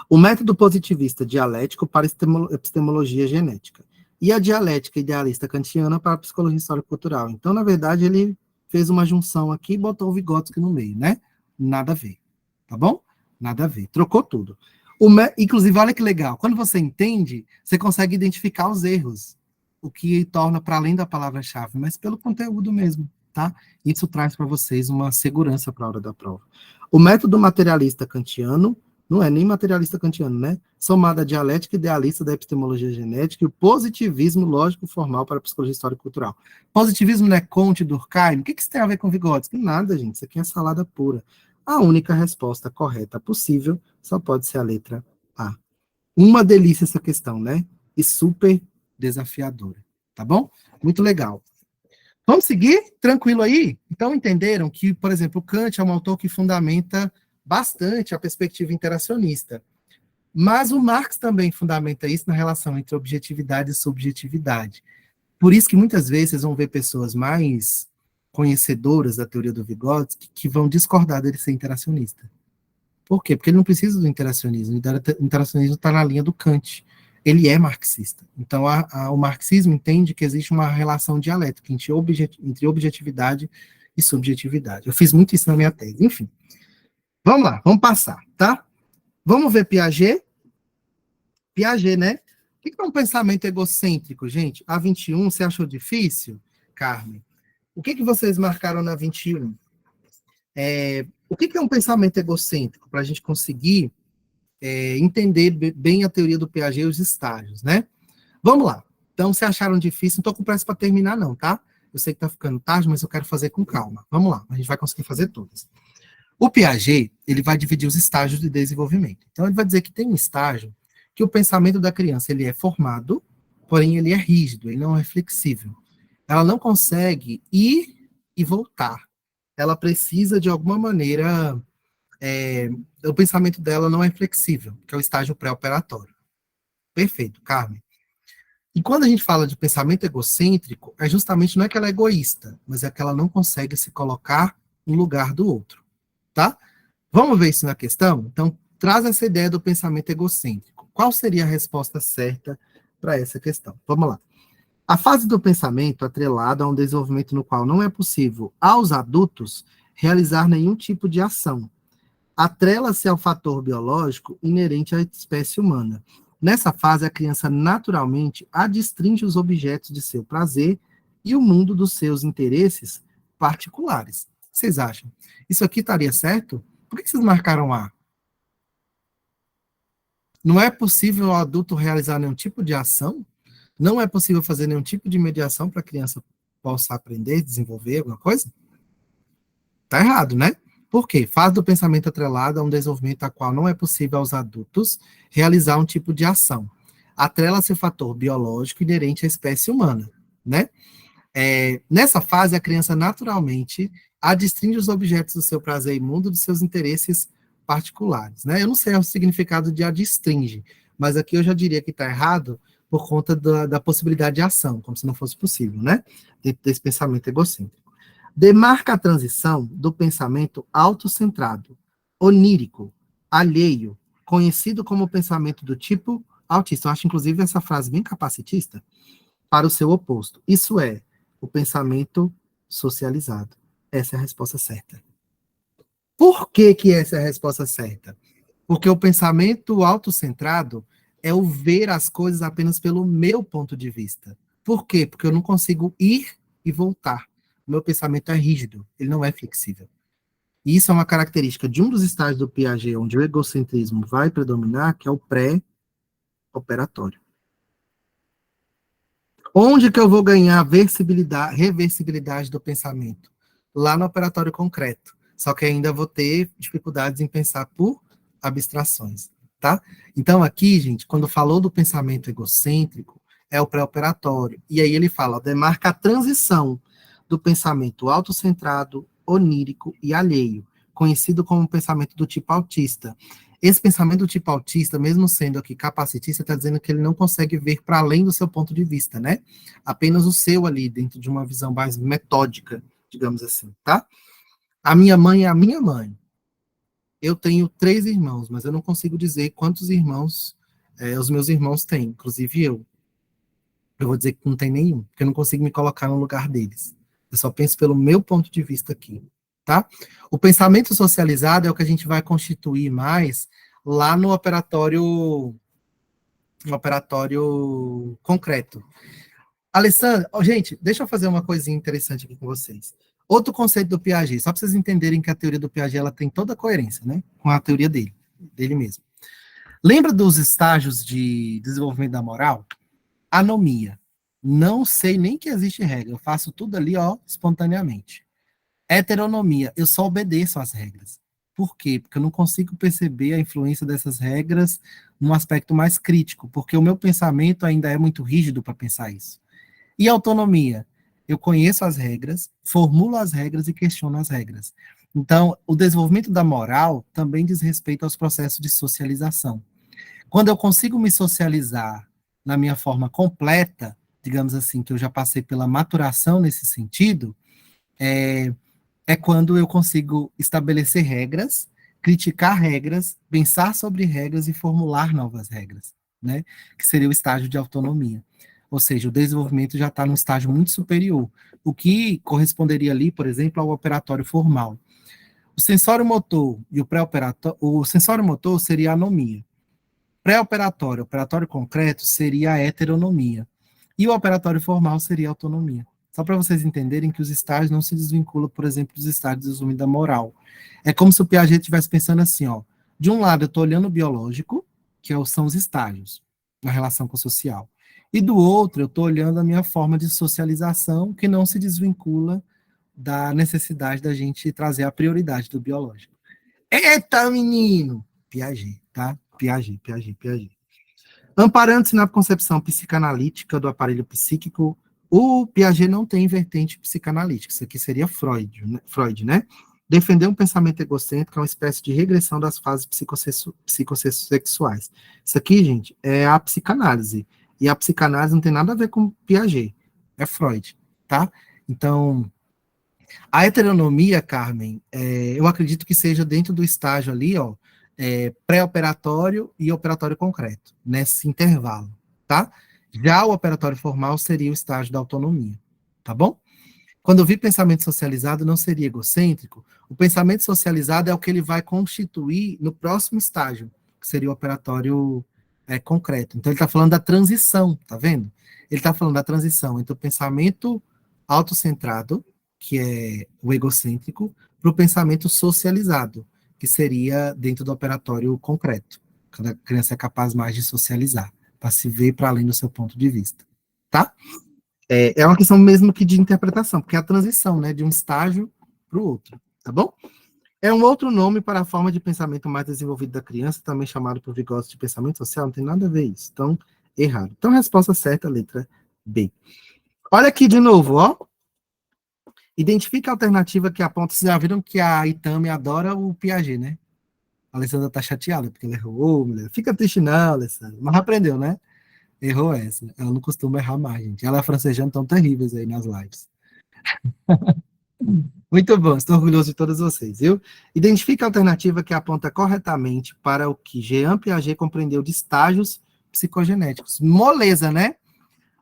O método positivista dialético para epistemologia genética e a dialética idealista kantiana para a psicologia histórico-cultural. Então, na verdade, ele fez uma junção aqui e botou o Vygotsky no meio, né? Nada a ver, tá bom? Nada a ver, trocou tudo. Inclusive, olha que legal, quando você entende, você consegue identificar os erros, o que torna para além da palavra-chave, mas pelo conteúdo mesmo, tá? Isso traz para vocês uma segurança para a hora da prova. O método materialista kantiano, não é nem materialista kantiano, né? Somado à dialética idealista da epistemologia genética e o positivismo lógico formal para a psicologia histórica e cultural. Positivismo não é Comte, Durkheim? O que isso tem a ver com Vygotsky? Nada, gente. Isso aqui é salada pura. A única resposta correta possível só pode ser a letra A. Uma delícia essa questão, né? E super desafiadora. Tá bom? Muito legal. Vamos seguir? Tranquilo aí? Então entenderam que, por exemplo, Kant é um autor que fundamenta bastante a perspectiva interacionista. Mas o Marx também fundamenta isso na relação entre objetividade e subjetividade. Por isso que muitas vezes vocês vão ver pessoas mais conhecedoras da teoria do Vygotsky que vão discordar dele ser interacionista. Por quê? Porque ele não precisa do interacionismo. O interacionismo está na linha do Kant. Ele é marxista. Então, o marxismo entende que existe uma relação dialética entre objetividade e subjetividade. Eu fiz muito isso na minha tese. Enfim. Vamos lá, vamos passar, tá? Vamos ver Piaget. Piaget, né? O que é um pensamento egocêntrico, gente? A 21, você achou difícil, Carmen? O que vocês marcaram na 21? O que é um pensamento egocêntrico? Para a gente conseguir entender bem a teoria do Piaget e os estágios, né? Vamos lá. Então, se acharam difícil, não estou com pressa para terminar, não, tá? Eu sei que está ficando tarde, mas eu quero fazer com calma. Vamos lá, a gente vai conseguir fazer todas. O Piaget, ele vai dividir os estágios de desenvolvimento. Então, ele vai dizer que tem um estágio que o pensamento da criança ele é formado, porém ele é rígido, ele não é flexível. Ela não consegue ir e voltar. Ela precisa, de alguma maneira, o pensamento dela não é flexível, que é o estágio pré-operatório. Perfeito, Carmen. E quando a gente fala de pensamento egocêntrico, justamente não é que ela é egoísta, mas é que ela não consegue se colocar no lugar do outro. Tá? Vamos ver isso na questão? Então, traz essa ideia do pensamento egocêntrico. Qual seria a resposta certa para essa questão? Vamos lá. A fase do pensamento atrelada a um desenvolvimento no qual não é possível aos adultos realizar nenhum tipo de ação. Atrela-se ao fator biológico inerente à espécie humana. Nessa fase, a criança naturalmente adstringe os objetos de seu prazer e o mundo dos seus interesses particulares. Vocês acham? Isso aqui estaria certo? Por que vocês marcaram A? Não é possível o adulto realizar nenhum tipo de ação? Não é possível fazer nenhum tipo de mediação para a criança possa aprender, desenvolver alguma coisa? Está errado, né? Por quê? Fase do pensamento atrelado a um desenvolvimento a qual não é possível aos adultos realizar um tipo de ação. Atrela-se o fator biológico inerente à espécie humana, né? Nessa fase, a criança naturalmente adstringe os objetos do seu prazer imundo dos seus interesses particulares, né? Eu não sei o significado de adstringe, mas aqui eu já diria que está errado por conta da possibilidade de ação, como se não fosse possível, né? Dentro desse pensamento egocêntrico. Demarca a transição do pensamento autocentrado, onírico, alheio, conhecido como pensamento do tipo autista. Eu acho, inclusive, essa frase bem capacitista, para o seu oposto. Isso é o pensamento socializado. Essa é a resposta certa. Por que essa é a resposta certa? Porque o pensamento autocentrado é o ver as coisas apenas pelo meu ponto de vista. Por quê? Porque eu não consigo ir e voltar. O meu pensamento é rígido, ele não é flexível. E isso é uma característica de um dos estágios do Piaget, onde o egocentrismo vai predominar, que é o pré-operatório. Onde que eu vou ganhar reversibilidade do pensamento? Lá no operatório concreto. Só que ainda vou ter dificuldades em pensar por abstrações, tá? Então aqui, gente, quando falou do pensamento egocêntrico, é o pré-operatório. E aí ele fala, demarca a transição do pensamento autocentrado, onírico e alheio, conhecido como pensamento do tipo autista. Esse pensamento do tipo autista, mesmo sendo aqui capacitista, está dizendo que ele não consegue ver para além do seu ponto de vista, né? Apenas o seu ali, dentro de uma visão mais metódica, digamos assim, tá? A minha mãe é a minha mãe. Eu tenho 3 irmãos, mas eu não consigo dizer quantos irmãos os meus irmãos têm, inclusive eu. Eu vou dizer que não tem nenhum, porque eu não consigo me colocar no lugar deles. Eu só penso pelo meu ponto de vista aqui, tá? O pensamento socializado é o que a gente vai constituir mais lá no operatório concreto. Alessandra, gente, deixa eu fazer uma coisinha interessante aqui com vocês. Outro conceito do Piaget, só para vocês entenderem que a teoria do Piaget ela tem toda a coerência, né? Com a teoria dele mesmo. Lembra dos estágios de desenvolvimento da moral? Anomia. Não sei nem que existe regra, eu faço tudo ali, ó, espontaneamente. Heteronomia, eu só obedeço às regras. Por quê? Porque eu não consigo perceber a influência dessas regras num aspecto mais crítico, porque o meu pensamento ainda é muito rígido para pensar isso. E autonomia? Eu conheço as regras, formulo as regras e questiono as regras. Então, o desenvolvimento da moral também diz respeito aos processos de socialização. Quando eu consigo me socializar na minha forma completa, digamos assim, que eu já passei pela maturação nesse sentido, é quando eu consigo estabelecer regras, criticar regras, pensar sobre regras e formular novas regras, né? Que seria o estágio de autonomia. Ou seja, o desenvolvimento já está num estágio muito superior, o que corresponderia ali, por exemplo, ao operatório formal. O sensório motor e o sensório motor seria a anomia. Pré-operatório, operatório concreto seria a heteronomia. E o operatório formal seria a autonomia. Só para vocês entenderem que os estágios não se desvinculam, por exemplo, dos estágios de desenvolvimento da moral. É como se o Piaget estivesse pensando assim, ó. De um lado, eu estou olhando o biológico, que são os estágios, na relação com o social. E do outro, eu estou olhando a minha forma de socialização, que não se desvincula da necessidade da gente trazer a prioridade do biológico. Eita, menino! Piaget, tá? Piaget. Amparando-se na concepção psicanalítica do aparelho psíquico, o Piaget não tem vertente psicanalítica. Isso aqui seria Freud, né? Defender um pensamento egocêntrico é uma espécie de regressão das fases psicossexuais. Isso aqui, gente, é a psicanálise. E a psicanálise não tem nada a ver com Piaget. É Freud, tá? Então, a heteronomia, Carmen, eu acredito que seja dentro do estágio ali, ó, pré-operatório e operatório concreto, nesse intervalo, tá? Já o operatório formal seria o estágio da autonomia, tá bom? Quando eu vi pensamento socializado, não seria egocêntrico. O pensamento socializado é o que ele vai constituir no próximo estágio, que seria o operatório concreto. Então, ele está falando da transição, tá vendo? Ele está falando da transição entre o pensamento autocentrado, que é o egocêntrico, para o pensamento socializado, que seria dentro do operatório concreto, quando a criança é capaz mais de socializar, para se ver para além do seu ponto de vista, tá? É uma questão mesmo que de interpretação, porque é a transição, né, de um estágio para o outro, tá bom? É um outro nome para a forma de pensamento mais desenvolvida da criança, também chamado por Vygotsky de pensamento social, não tem nada a ver isso, então, errado. Então, a resposta certa, letra B. Olha aqui de novo, ó. Identifica a alternativa que aponta. Vocês já viram que a Itami adora o Piaget, né? A Alessandra tá chateada, porque ela errou. Ô, mulher, fica triste não, Alessandra. Mas aprendeu, né? Errou essa. Ela não costuma errar mais, gente. Ela e a francejana estão terríveis aí nas lives. Muito bom, estou orgulhoso de todos vocês, viu? Identifica a alternativa que aponta corretamente para o que Jean Piaget compreendeu de estágios psicogenéticos. Moleza, né?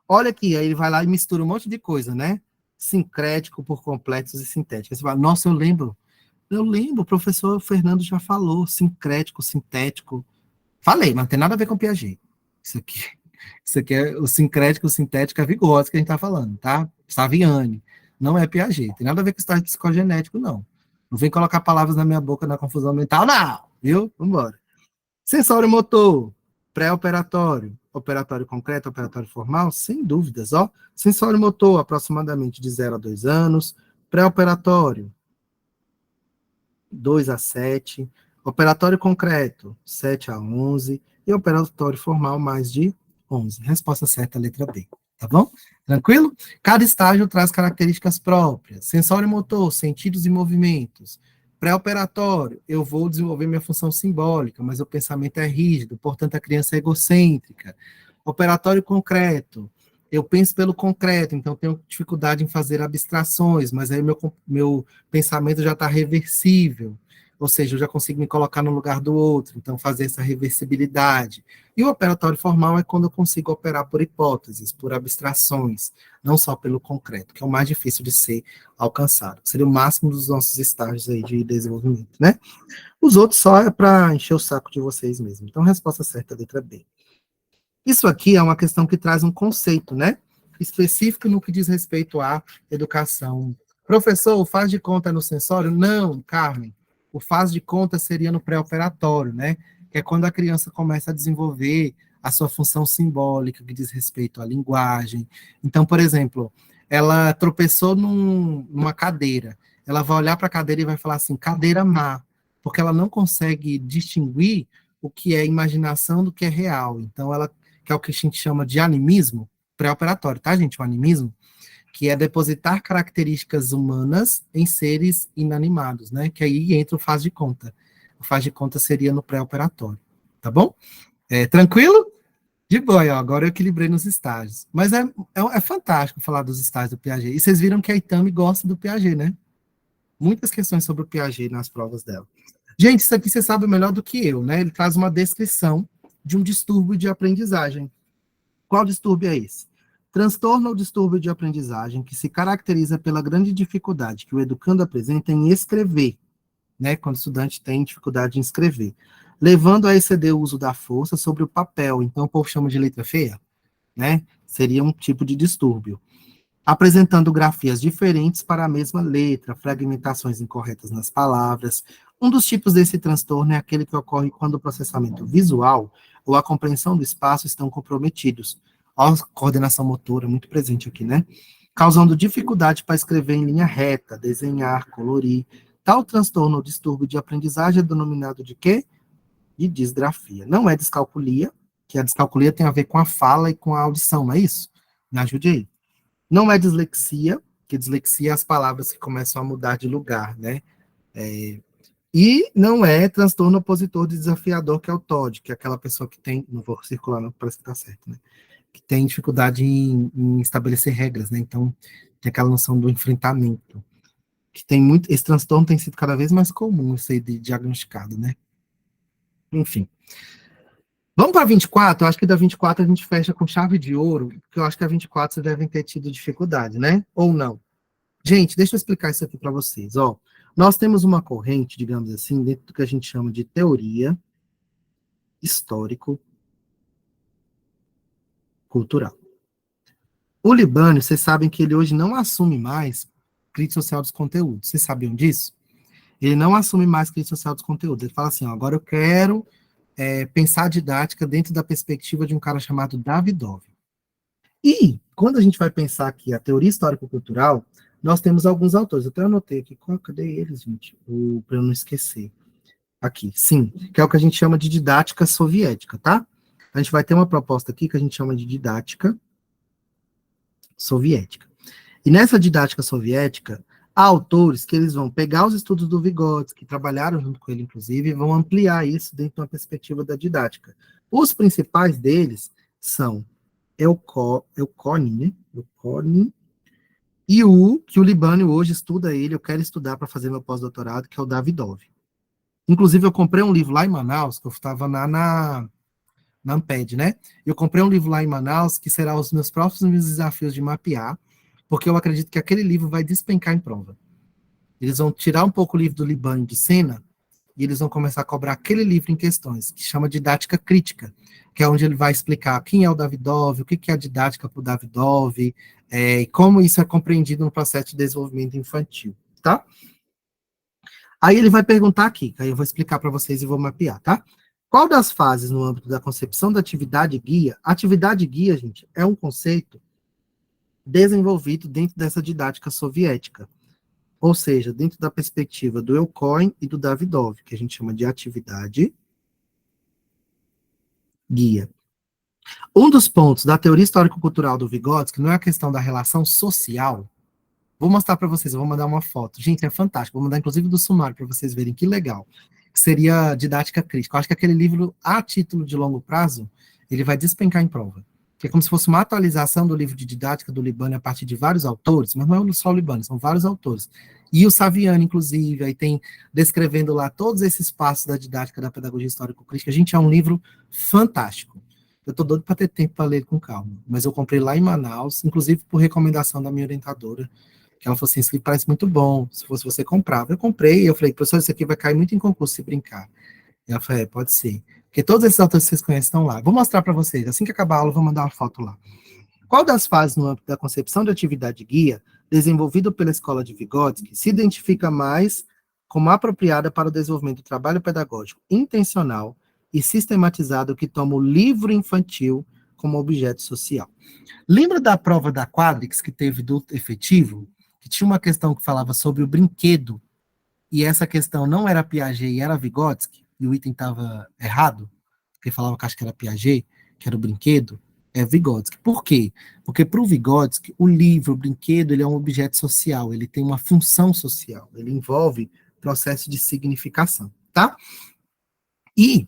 Olha aqui, aí ele vai lá e mistura um monte de coisa, né? Sincrético por complexos e sintéticos. Você fala, nossa, eu lembro, o professor Fernando já falou, sincrético, sintético. Falei, mas não tem nada a ver com Piaget. Isso aqui é o sincrético, o sintético, é Vygotsky que a gente está falando, tá? Saviani. Não é Piaget, tem nada a ver com estágio psicogenético, não. Não vem colocar palavras na minha boca na confusão mental, não, viu? Vambora. Sensório motor, pré-operatório, operatório concreto, operatório formal, sem dúvidas, ó. Sensório motor, aproximadamente de 0 a 2 anos, pré-operatório, 2 a 7, operatório concreto, 7 a 11, e operatório formal, mais de 11. Resposta certa, letra B, tá bom? Tranquilo? Cada estágio traz características próprias. Sensório motor, sentidos e movimentos. Pré-operatório, eu vou desenvolver minha função simbólica, mas o pensamento é rígido, portanto a criança é egocêntrica. Operatório concreto, eu penso pelo concreto, então tenho dificuldade em fazer abstrações, mas aí meu pensamento já está reversível, ou seja, eu já consigo me colocar no lugar do outro, então fazer essa reversibilidade. E o operatório formal é quando eu consigo operar por hipóteses, por abstrações, não só pelo concreto, que é o mais difícil de ser alcançado. Seria o máximo dos nossos estágios aí de desenvolvimento, né? Os outros só é para encher o saco de vocês mesmo. Então, resposta certa, letra B. Isso aqui é uma questão que traz um conceito, né? Específico no que diz respeito à educação. Professor, o faz de conta é no sensório? Não, Carmen. O faz de conta seria no pré-operatório, né? Que é quando a criança começa a desenvolver a sua função simbólica, que diz respeito à linguagem. Então, por exemplo, ela tropeçou numa cadeira. Ela vai olhar para a cadeira e vai falar assim, cadeira má, porque ela não consegue distinguir o que é imaginação do que é real. Então, ela que é o que a gente chama de animismo pré-operatório, tá, gente? O animismo, que é depositar características humanas em seres inanimados, né? Que aí entra o faz de conta. O faz de conta seria no pré-operatório, tá bom? Tranquilo? De boa, ó, agora eu equilibrei nos estágios. Mas é fantástico falar dos estágios do Piaget. E vocês viram que a Itami gosta do Piaget, né? Muitas questões sobre o Piaget nas provas dela. Gente, isso aqui você sabe melhor do que eu, né? Ele traz uma descrição de um distúrbio de aprendizagem. Qual distúrbio é esse? Transtorno ou distúrbio de aprendizagem que se caracteriza pela grande dificuldade que o educando apresenta em escrever, né? Quando o estudante tem dificuldade em escrever, levando a exceder o uso da força sobre o papel. Então, o povo chama de letra feia, né? Seria um tipo de distúrbio. Apresentando grafias diferentes para a mesma letra, fragmentações incorretas nas palavras. Um dos tipos desse transtorno é aquele que ocorre quando o processamento visual ou a compreensão do espaço estão comprometidos. A coordenação motora, muito presente aqui, né? Causando dificuldade para escrever em linha reta, desenhar, colorir. Tal transtorno ou distúrbio de aprendizagem é denominado de quê? De disgrafia. Não é descalculia, que a descalculia tem a ver com a fala e com a audição, não é isso? Me ajude aí. Não é dislexia, que dislexia é as palavras que começam a mudar de lugar, né? E não é transtorno opositor desafiador, que é o TOD, que é aquela pessoa que tem, não vou circular não, parece que tá certo, né? Que tem dificuldade em estabelecer regras, né? Então, tem aquela noção do enfrentamento. Que tem muito, esse transtorno tem sido cada vez mais comum, ser diagnosticado, né? Enfim. Vamos para 24? Eu acho que da 24 a gente fecha com chave de ouro, porque eu acho que a 24 vocês devem ter tido dificuldade, né? Ou não. Gente, deixa eu explicar isso aqui para vocês. Ó, nós temos uma corrente, digamos assim, dentro do que a gente chama de teoria histórico-cultural. O Libânio, vocês sabem que ele hoje não assume mais crítica social dos conteúdos. Vocês sabiam disso? Ele não assume mais crítica social dos conteúdos. Ele fala assim, ó, agora eu quero pensar a didática dentro da perspectiva de um cara chamado Davidov. E, quando a gente vai pensar aqui a teoria histórico-cultural, nós temos alguns autores. Eu até anotei aqui. Cadê eles, gente? Para eu não esquecer. Aqui, sim. Que é o que a gente chama de didática soviética, tá? A gente vai ter uma proposta aqui que a gente chama de didática soviética. E nessa didática soviética, há autores que eles vão pegar os estudos do Vygotsky, que trabalharam junto com ele, inclusive, e vão ampliar isso dentro de uma perspectiva da didática. Os principais deles são Elkhorn, né? Elkhorn, e o que o Libânio hoje estuda ele, eu quero estudar para fazer meu pós-doutorado, que é o Davidov. Inclusive, eu comprei um livro lá em Manaus, que eu estava na Amped, né? Eu comprei um livro lá em Manaus, que será os meus próximos desafios de mapear, porque eu acredito que aquele livro vai despencar em prova. Eles vão tirar um pouco o livro do Libânio de cena, e eles vão começar a cobrar aquele livro em questões, que chama didática crítica, que é onde ele vai explicar quem é o Davidov, o que é a didática para o Davidov, e como isso é compreendido no processo de desenvolvimento infantil, tá? Aí ele vai perguntar aqui, aí eu vou explicar para vocês e vou mapear, tá? Qual das fases no âmbito da concepção da atividade guia? Atividade guia, gente, é um conceito desenvolvido dentro dessa didática soviética. Ou seja, dentro da perspectiva do Elcoin e do Davidov, que a gente chama de atividade guia. Um dos pontos da teoria histórico-cultural do Vygotsky não é a questão da relação social. Vou mostrar para vocês, eu vou mandar uma foto. Gente, é fantástico. Vou mandar inclusive do sumário para vocês verem que legal. Seria didática crítica. Eu acho que aquele livro, a título de longo prazo, ele vai despencar em prova. Que é como se fosse uma atualização do livro de didática do Libani a partir de vários autores, mas não é só o Libani, são vários autores. E o Saviani, inclusive, aí tem descrevendo lá todos esses passos da didática da pedagogia histórico-crítica. Gente, é um livro fantástico. Eu tô doido para ter tempo para ler com calma, mas eu comprei lá em Manaus, inclusive por recomendação da minha orientadora, que ela falou assim, isso parece muito bom, se fosse você comprava. Eu comprei, eu falei, professor, isso aqui vai cair muito em concurso se brincar. E ela falou, pode ser. Porque todos esses autores que vocês conhecem estão lá. Vou mostrar para vocês, assim que acabar a aula, eu vou mandar uma foto lá. Qual das fases no âmbito da concepção de atividade guia, desenvolvido pela escola de Vygotsky, se identifica mais como apropriada para o desenvolvimento do trabalho pedagógico intencional e sistematizado que toma o livro infantil como objeto social? Lembra da prova da Quadrix que teve do efetivo? Que tinha uma questão que falava sobre o brinquedo, e essa questão não era Piaget e era Vygotsky, e o item estava errado, porque falava que acho que era Piaget, que era o brinquedo, é Vygotsky. Por quê? Porque para o Vygotsky, o livro, o brinquedo, ele é um objeto social, ele tem uma função social, ele envolve processo de significação, tá? E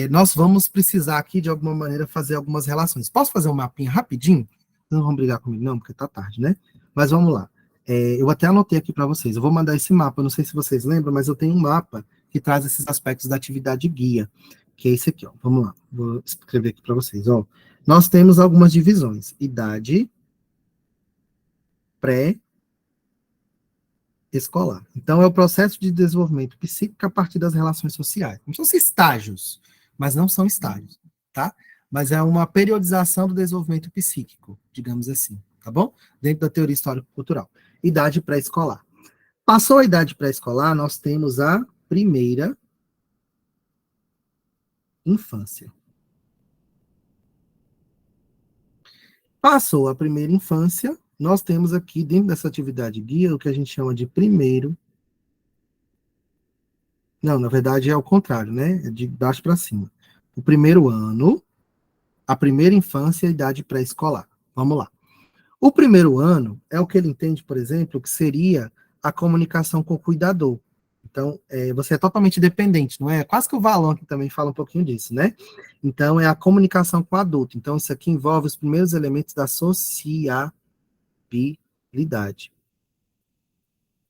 nós vamos precisar aqui, de alguma maneira, fazer algumas relações. Posso fazer um mapinha rapidinho? Não vão brigar comigo, não, porque tá tarde, né? Mas vamos lá. Eu até anotei aqui para vocês. Eu vou mandar esse mapa, não sei se vocês lembram, mas eu tenho um mapa que traz esses aspectos da atividade guia, que é esse aqui, ó. Vamos lá, vou escrever aqui para vocês, ó. Nós temos algumas divisões. Idade pré-escolar. Então, é o processo de desenvolvimento psíquico a partir das relações sociais. Como se fossem estágios, mas não são estágios, tá? Mas é uma periodização do desenvolvimento psíquico, digamos assim, tá bom? Dentro da teoria histórico-cultural. Idade pré-escolar. Passou a idade pré-escolar, nós temos a primeira infância. Passou a primeira infância, nós temos aqui, dentro dessa atividade guia, o que a gente chama de primeiro. Não, na verdade é o contrário, né? É de baixo para cima. O primeiro ano, a primeira infância e a idade pré-escolar. Vamos lá. O primeiro ano é o que ele entende, por exemplo, que seria a comunicação com o cuidador. Então, você é totalmente dependente, não é? Quase que o Valon aqui também fala um pouquinho disso, né? Então, é a comunicação com o adulto. Então, isso aqui envolve os primeiros elementos da sociabilidade.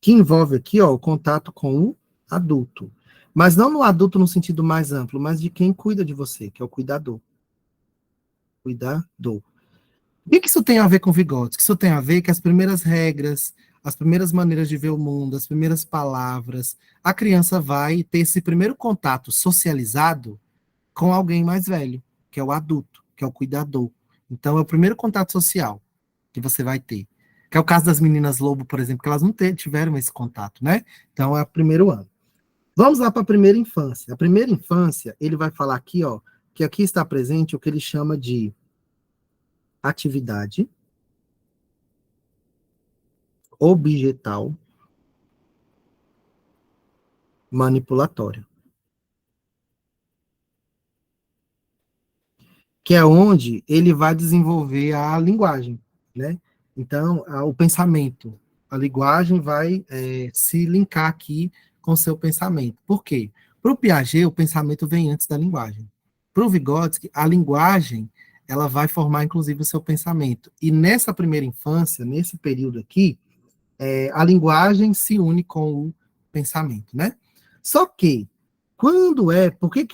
Que envolve aqui, ó, o contato com o adulto. Mas não no adulto no sentido mais amplo, mas de quem cuida de você, que é o cuidador. Cuidador. O que isso tem a ver com Vygotsky? Isso tem a ver que as primeiras regras, as primeiras maneiras de ver o mundo, as primeiras palavras, a criança vai ter esse primeiro contato socializado com alguém mais velho, que é o adulto, que é o cuidador. Então, é o primeiro contato social que você vai ter. Que é o caso das meninas lobo, por exemplo, que elas não tiveram esse contato, né? Então, é o primeiro ano. Vamos lá para a primeira infância. A primeira infância, ele vai falar aqui, ó, que aqui está presente o que ele chama de atividade objetal manipulatória. Que é onde ele vai desenvolver a linguagem, né? Então, o pensamento. A linguagem vai se linkar aqui com o seu pensamento. Por quê? Para o Piaget, o pensamento vem antes da linguagem. Para o Vygotsky, a linguagem ela vai formar, inclusive, o seu pensamento. E nessa primeira infância, nesse período aqui, a linguagem se une com o pensamento, né? Só que, por que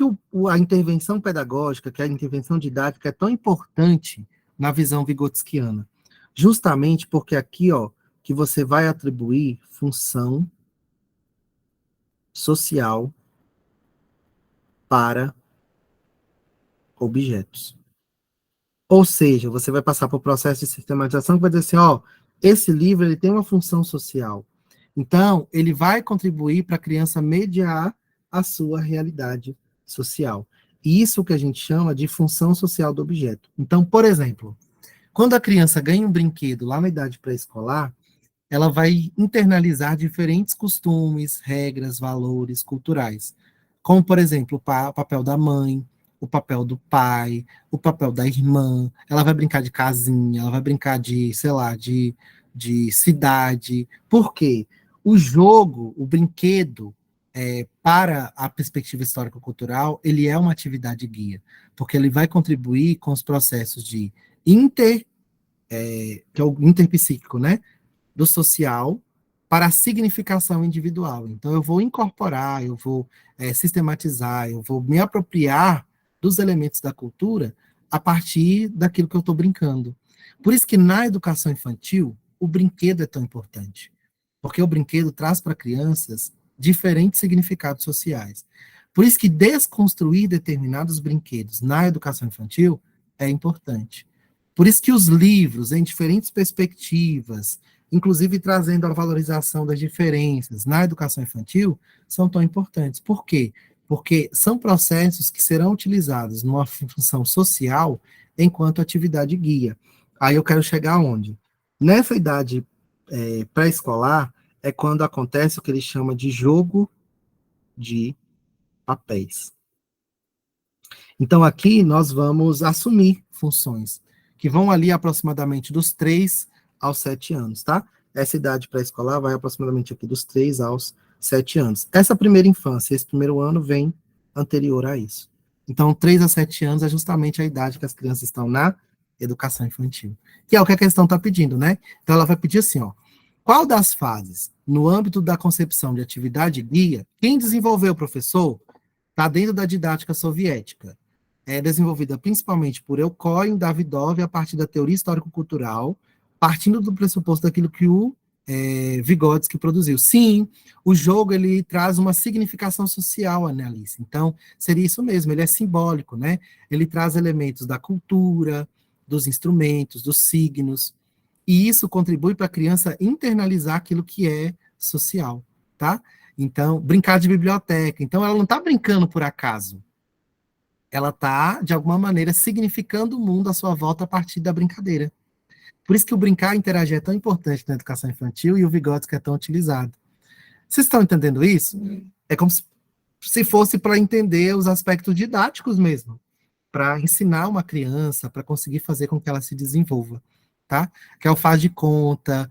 a intervenção pedagógica, que é a intervenção didática, é tão importante na visão vigotskiana? Justamente porque aqui, ó, que você vai atribuir função social para objetos. Ou seja, você vai passar por processo de sistematização que vai dizer assim, ó, esse livro ele tem uma função social. Então, ele vai contribuir para a criança mediar a sua realidade social. E isso que a gente chama de função social do objeto. Então, por exemplo, quando a criança ganha um brinquedo lá na idade pré-escolar, ela vai internalizar diferentes costumes, regras, valores culturais. Como, por exemplo, o papel da mãe, o papel do pai, o papel da irmã. Ela vai brincar de casinha, ela vai brincar de, sei lá, de cidade. Por quê? O jogo, o brinquedo, para a perspectiva histórico-cultural, ele é uma atividade guia, porque ele vai contribuir com os processos de que é o interpsíquico, né? Do social para a significação individual. Então, eu vou incorporar, eu vou sistematizar, eu vou me apropriar dos elementos da cultura a partir daquilo que eu estou brincando. Por isso que na educação infantil, o brinquedo é tão importante. Porque o brinquedo traz para crianças diferentes significados sociais. Por isso que desconstruir determinados brinquedos na educação infantil é importante. Por isso que os livros, em diferentes perspectivas, inclusive trazendo a valorização das diferenças na educação infantil, são tão importantes. Por quê? Porque são processos que serão utilizados numa função social enquanto atividade guia. Aí eu quero chegar aonde? Nessa idade pré-escolar é quando acontece o que ele chama de jogo de papéis. Então aqui nós vamos assumir funções que vão ali aproximadamente dos 3 aos 7 anos, tá? Essa idade pré-escolar vai aproximadamente aqui dos 3 aos 7 anos. Essa primeira infância, esse primeiro ano vem anterior a isso. Então, 3 a 7 anos é justamente a idade que as crianças estão na educação infantil, que é o que a questão está pedindo, né? Então, ela vai pedir assim, ó, qual das fases, no âmbito da concepção de atividade guia, quem desenvolveu, professor, está dentro da didática soviética? É desenvolvida principalmente por Elkoin, Davidov, a partir da teoria histórico-cultural, partindo do pressuposto daquilo que o Vygotsky produziu. Sim, o jogo ele traz uma significação social, Annalise. Então, seria isso mesmo, ele é simbólico, né? Ele traz elementos da cultura, dos instrumentos, dos signos, e isso contribui para a criança internalizar aquilo que é social, tá? Então, brincar de biblioteca. Então, ela não está brincando por acaso. Ela está, de alguma maneira, significando o mundo à sua volta a partir da brincadeira. Por isso que o brincar e interagir é tão importante na educação infantil e o Vygotsky é tão utilizado. Vocês estão entendendo isso? É como se fosse para entender os aspectos didáticos mesmo, para ensinar uma criança, para conseguir fazer com que ela se desenvolva, tá? Que é o faz de conta.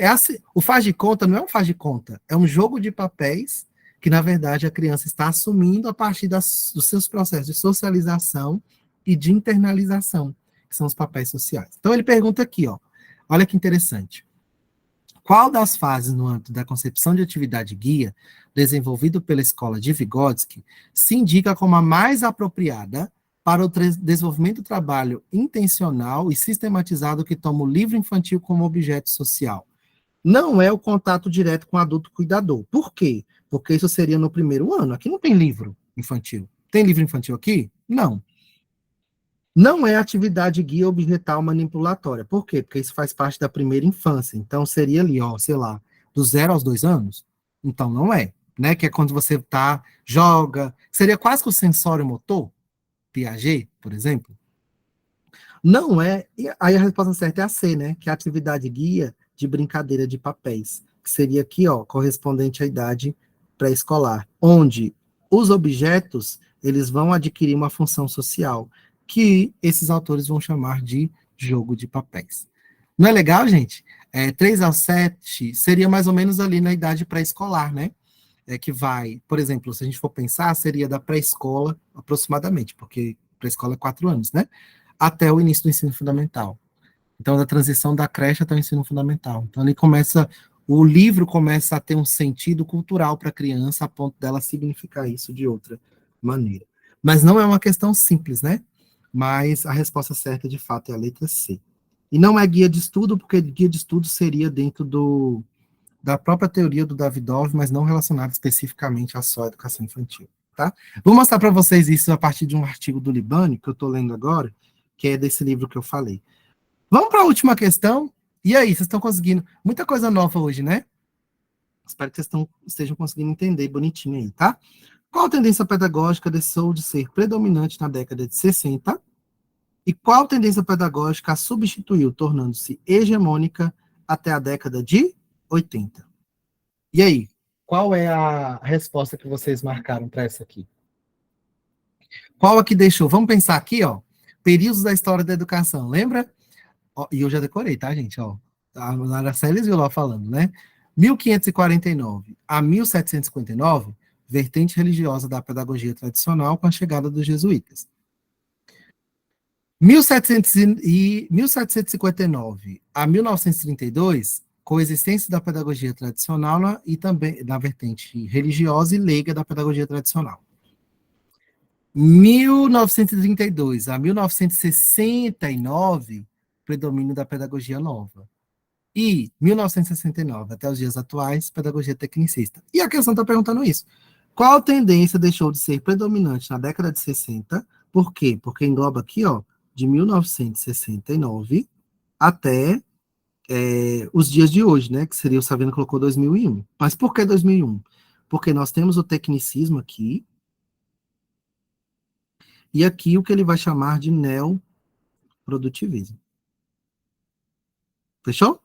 Assim, o faz de conta não é um faz de conta, é um jogo de papéis que, na verdade, a criança está assumindo a partir dos seus processos de socialização e de internalização, que são os papéis sociais. Então, ele pergunta aqui, ó, olha que interessante. Qual das fases no âmbito da concepção de atividade guia, desenvolvido pela escola de Vygotsky, se indica como a mais apropriada para o desenvolvimento do trabalho intencional e sistematizado que toma o livro infantil como objeto social? Não é o contato direto com o adulto cuidador. Por quê? Porque isso seria no primeiro ano. Aqui não tem livro infantil. Tem livro infantil aqui? Não. Não é atividade guia objetal manipulatória. Por quê? Porque isso faz parte da primeira infância. Então, seria ali, ó, sei lá, do 0 aos 2 anos? Então, não é. Né? Que é quando você joga. Seria quase que o sensório motor, Piaget, por exemplo. Não é. E aí a resposta certa é a C, né? Que é a atividade guia de brincadeira de papéis, que seria aqui, ó, correspondente à idade pré-escolar, onde os objetos, eles vão adquirir uma função social, que esses autores vão chamar de jogo de papéis. Não é legal, gente? 3 a 7 seria mais ou menos ali na idade pré-escolar, né? Que vai, por exemplo, se a gente for pensar, seria da pré-escola, aproximadamente, porque pré-escola é 4 anos, né? Até o início do ensino fundamental. Então, da transição da creche até o ensino fundamental. Então, o livro começa a ter um sentido cultural para a criança, a ponto dela significar isso de outra maneira. Mas não é uma questão simples, né? Mas a resposta certa, de fato, é a letra C. E não é guia de estudo, porque guia de estudo seria dentro da própria teoria do Davidov, mas não relacionado especificamente à só educação infantil, tá? Vou mostrar para vocês isso a partir de um artigo do Libani, que eu estou lendo agora, que é desse livro que eu falei. Vamos para a última questão. E aí, vocês estão conseguindo? Muita coisa nova hoje, né? Espero que vocês estejam conseguindo entender bonitinho aí, tá? Qual tendência pedagógica deixou de ser predominante na década de 60? E qual tendência pedagógica a substituiu, tornando-se hegemônica até a década de 80? E aí, qual é a resposta que vocês marcaram para essa aqui? Qual a que deixou? Vamos pensar aqui, ó. Períodos da história da educação, lembra? Ó, e eu já decorei, tá, gente? Ó, a Araceli viu lá falando, né? 1549 a 1759, vertente religiosa da pedagogia tradicional com a chegada dos jesuítas. 1759 a 1932, coexistência da pedagogia tradicional e também na vertente religiosa e leiga da pedagogia tradicional. 1932 a 1969, predomínio da pedagogia nova. E 1969 até os dias atuais, pedagogia tecnicista. E a questão está perguntando isso. Qual tendência deixou de ser predominante na década de 60? Por quê? Porque engloba aqui, ó, de 1969 até os dias de hoje, né? Que seria, o Savino colocou 2001. Mas por que 2001? Porque nós temos o tecnicismo aqui, e aqui o que ele vai chamar de neoprodutivismo. Fechou?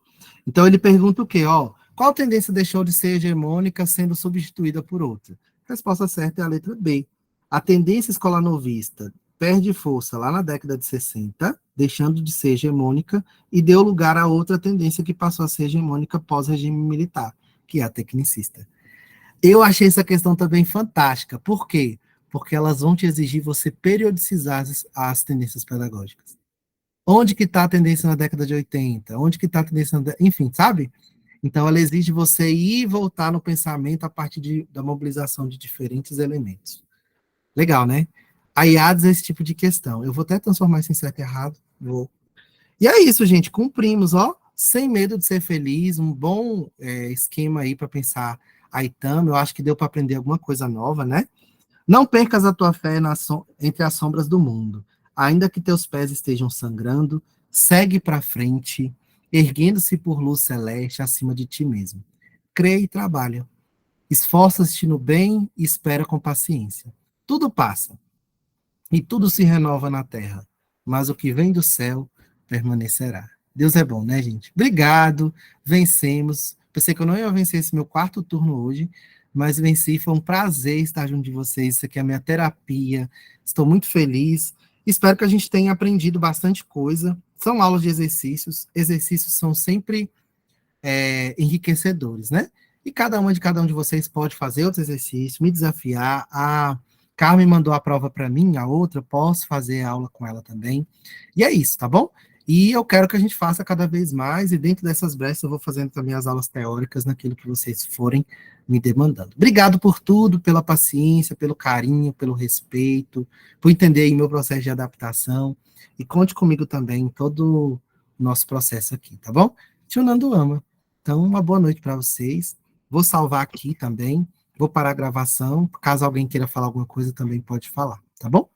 Então ele pergunta o quê? Ó, qual tendência deixou de ser hegemônica sendo substituída por outra? A resposta certa é a letra B. A tendência escolanovista perde força lá na década de 60, deixando de ser hegemônica, e deu lugar a outra tendência que passou a ser hegemônica pós-regime militar, que é a tecnicista. Eu achei essa questão também fantástica. Por quê? Porque elas vão te exigir você periodicizar as tendências pedagógicas. Onde que está a tendência na década de 80? Onde que está a tendência enfim, sabe? Então, ela exige você ir e voltar no pensamento a partir da mobilização de diferentes elementos. Legal, né? A IADES é esse tipo de questão. Eu vou até transformar isso em certo e errado. Vou. E é isso, gente. Cumprimos, ó. Sem medo de ser feliz. Um bom esquema aí para pensar a ITAM. Eu acho que deu para aprender alguma coisa nova, né? Não percas a tua fé entre as sombras do mundo. Ainda que teus pés estejam sangrando, segue para frente, erguendo-se por luz celeste acima de ti mesmo. Crê e trabalha. Esforça-te no bem e espera com paciência. Tudo passa e tudo se renova na terra, mas o que vem do céu permanecerá. Deus é bom, né, gente? Obrigado, vencemos. Pensei que eu não ia vencer esse meu quarto turno hoje, mas venci. Foi um prazer estar junto de vocês. Isso aqui é a minha terapia. Estou muito feliz. Espero que a gente tenha aprendido bastante coisa. São aulas de exercícios. Exercícios são sempre enriquecedores, né? E cada um de vocês pode fazer outro exercício, me desafiar. A Carmen mandou a prova para mim, a outra, posso fazer a aula com ela também. E é isso, tá bom? E eu quero que a gente faça cada vez mais, e dentro dessas brechas eu vou fazendo também as aulas teóricas naquilo que vocês forem me demandando. Obrigado por tudo, pela paciência, pelo carinho, pelo respeito, por entender aí meu processo de adaptação, e conte comigo também em todo o nosso processo aqui, tá bom? Tio Nando ama. Então, uma boa noite para vocês. Vou salvar aqui também, vou parar a gravação, caso alguém queira falar alguma coisa também pode falar, tá bom?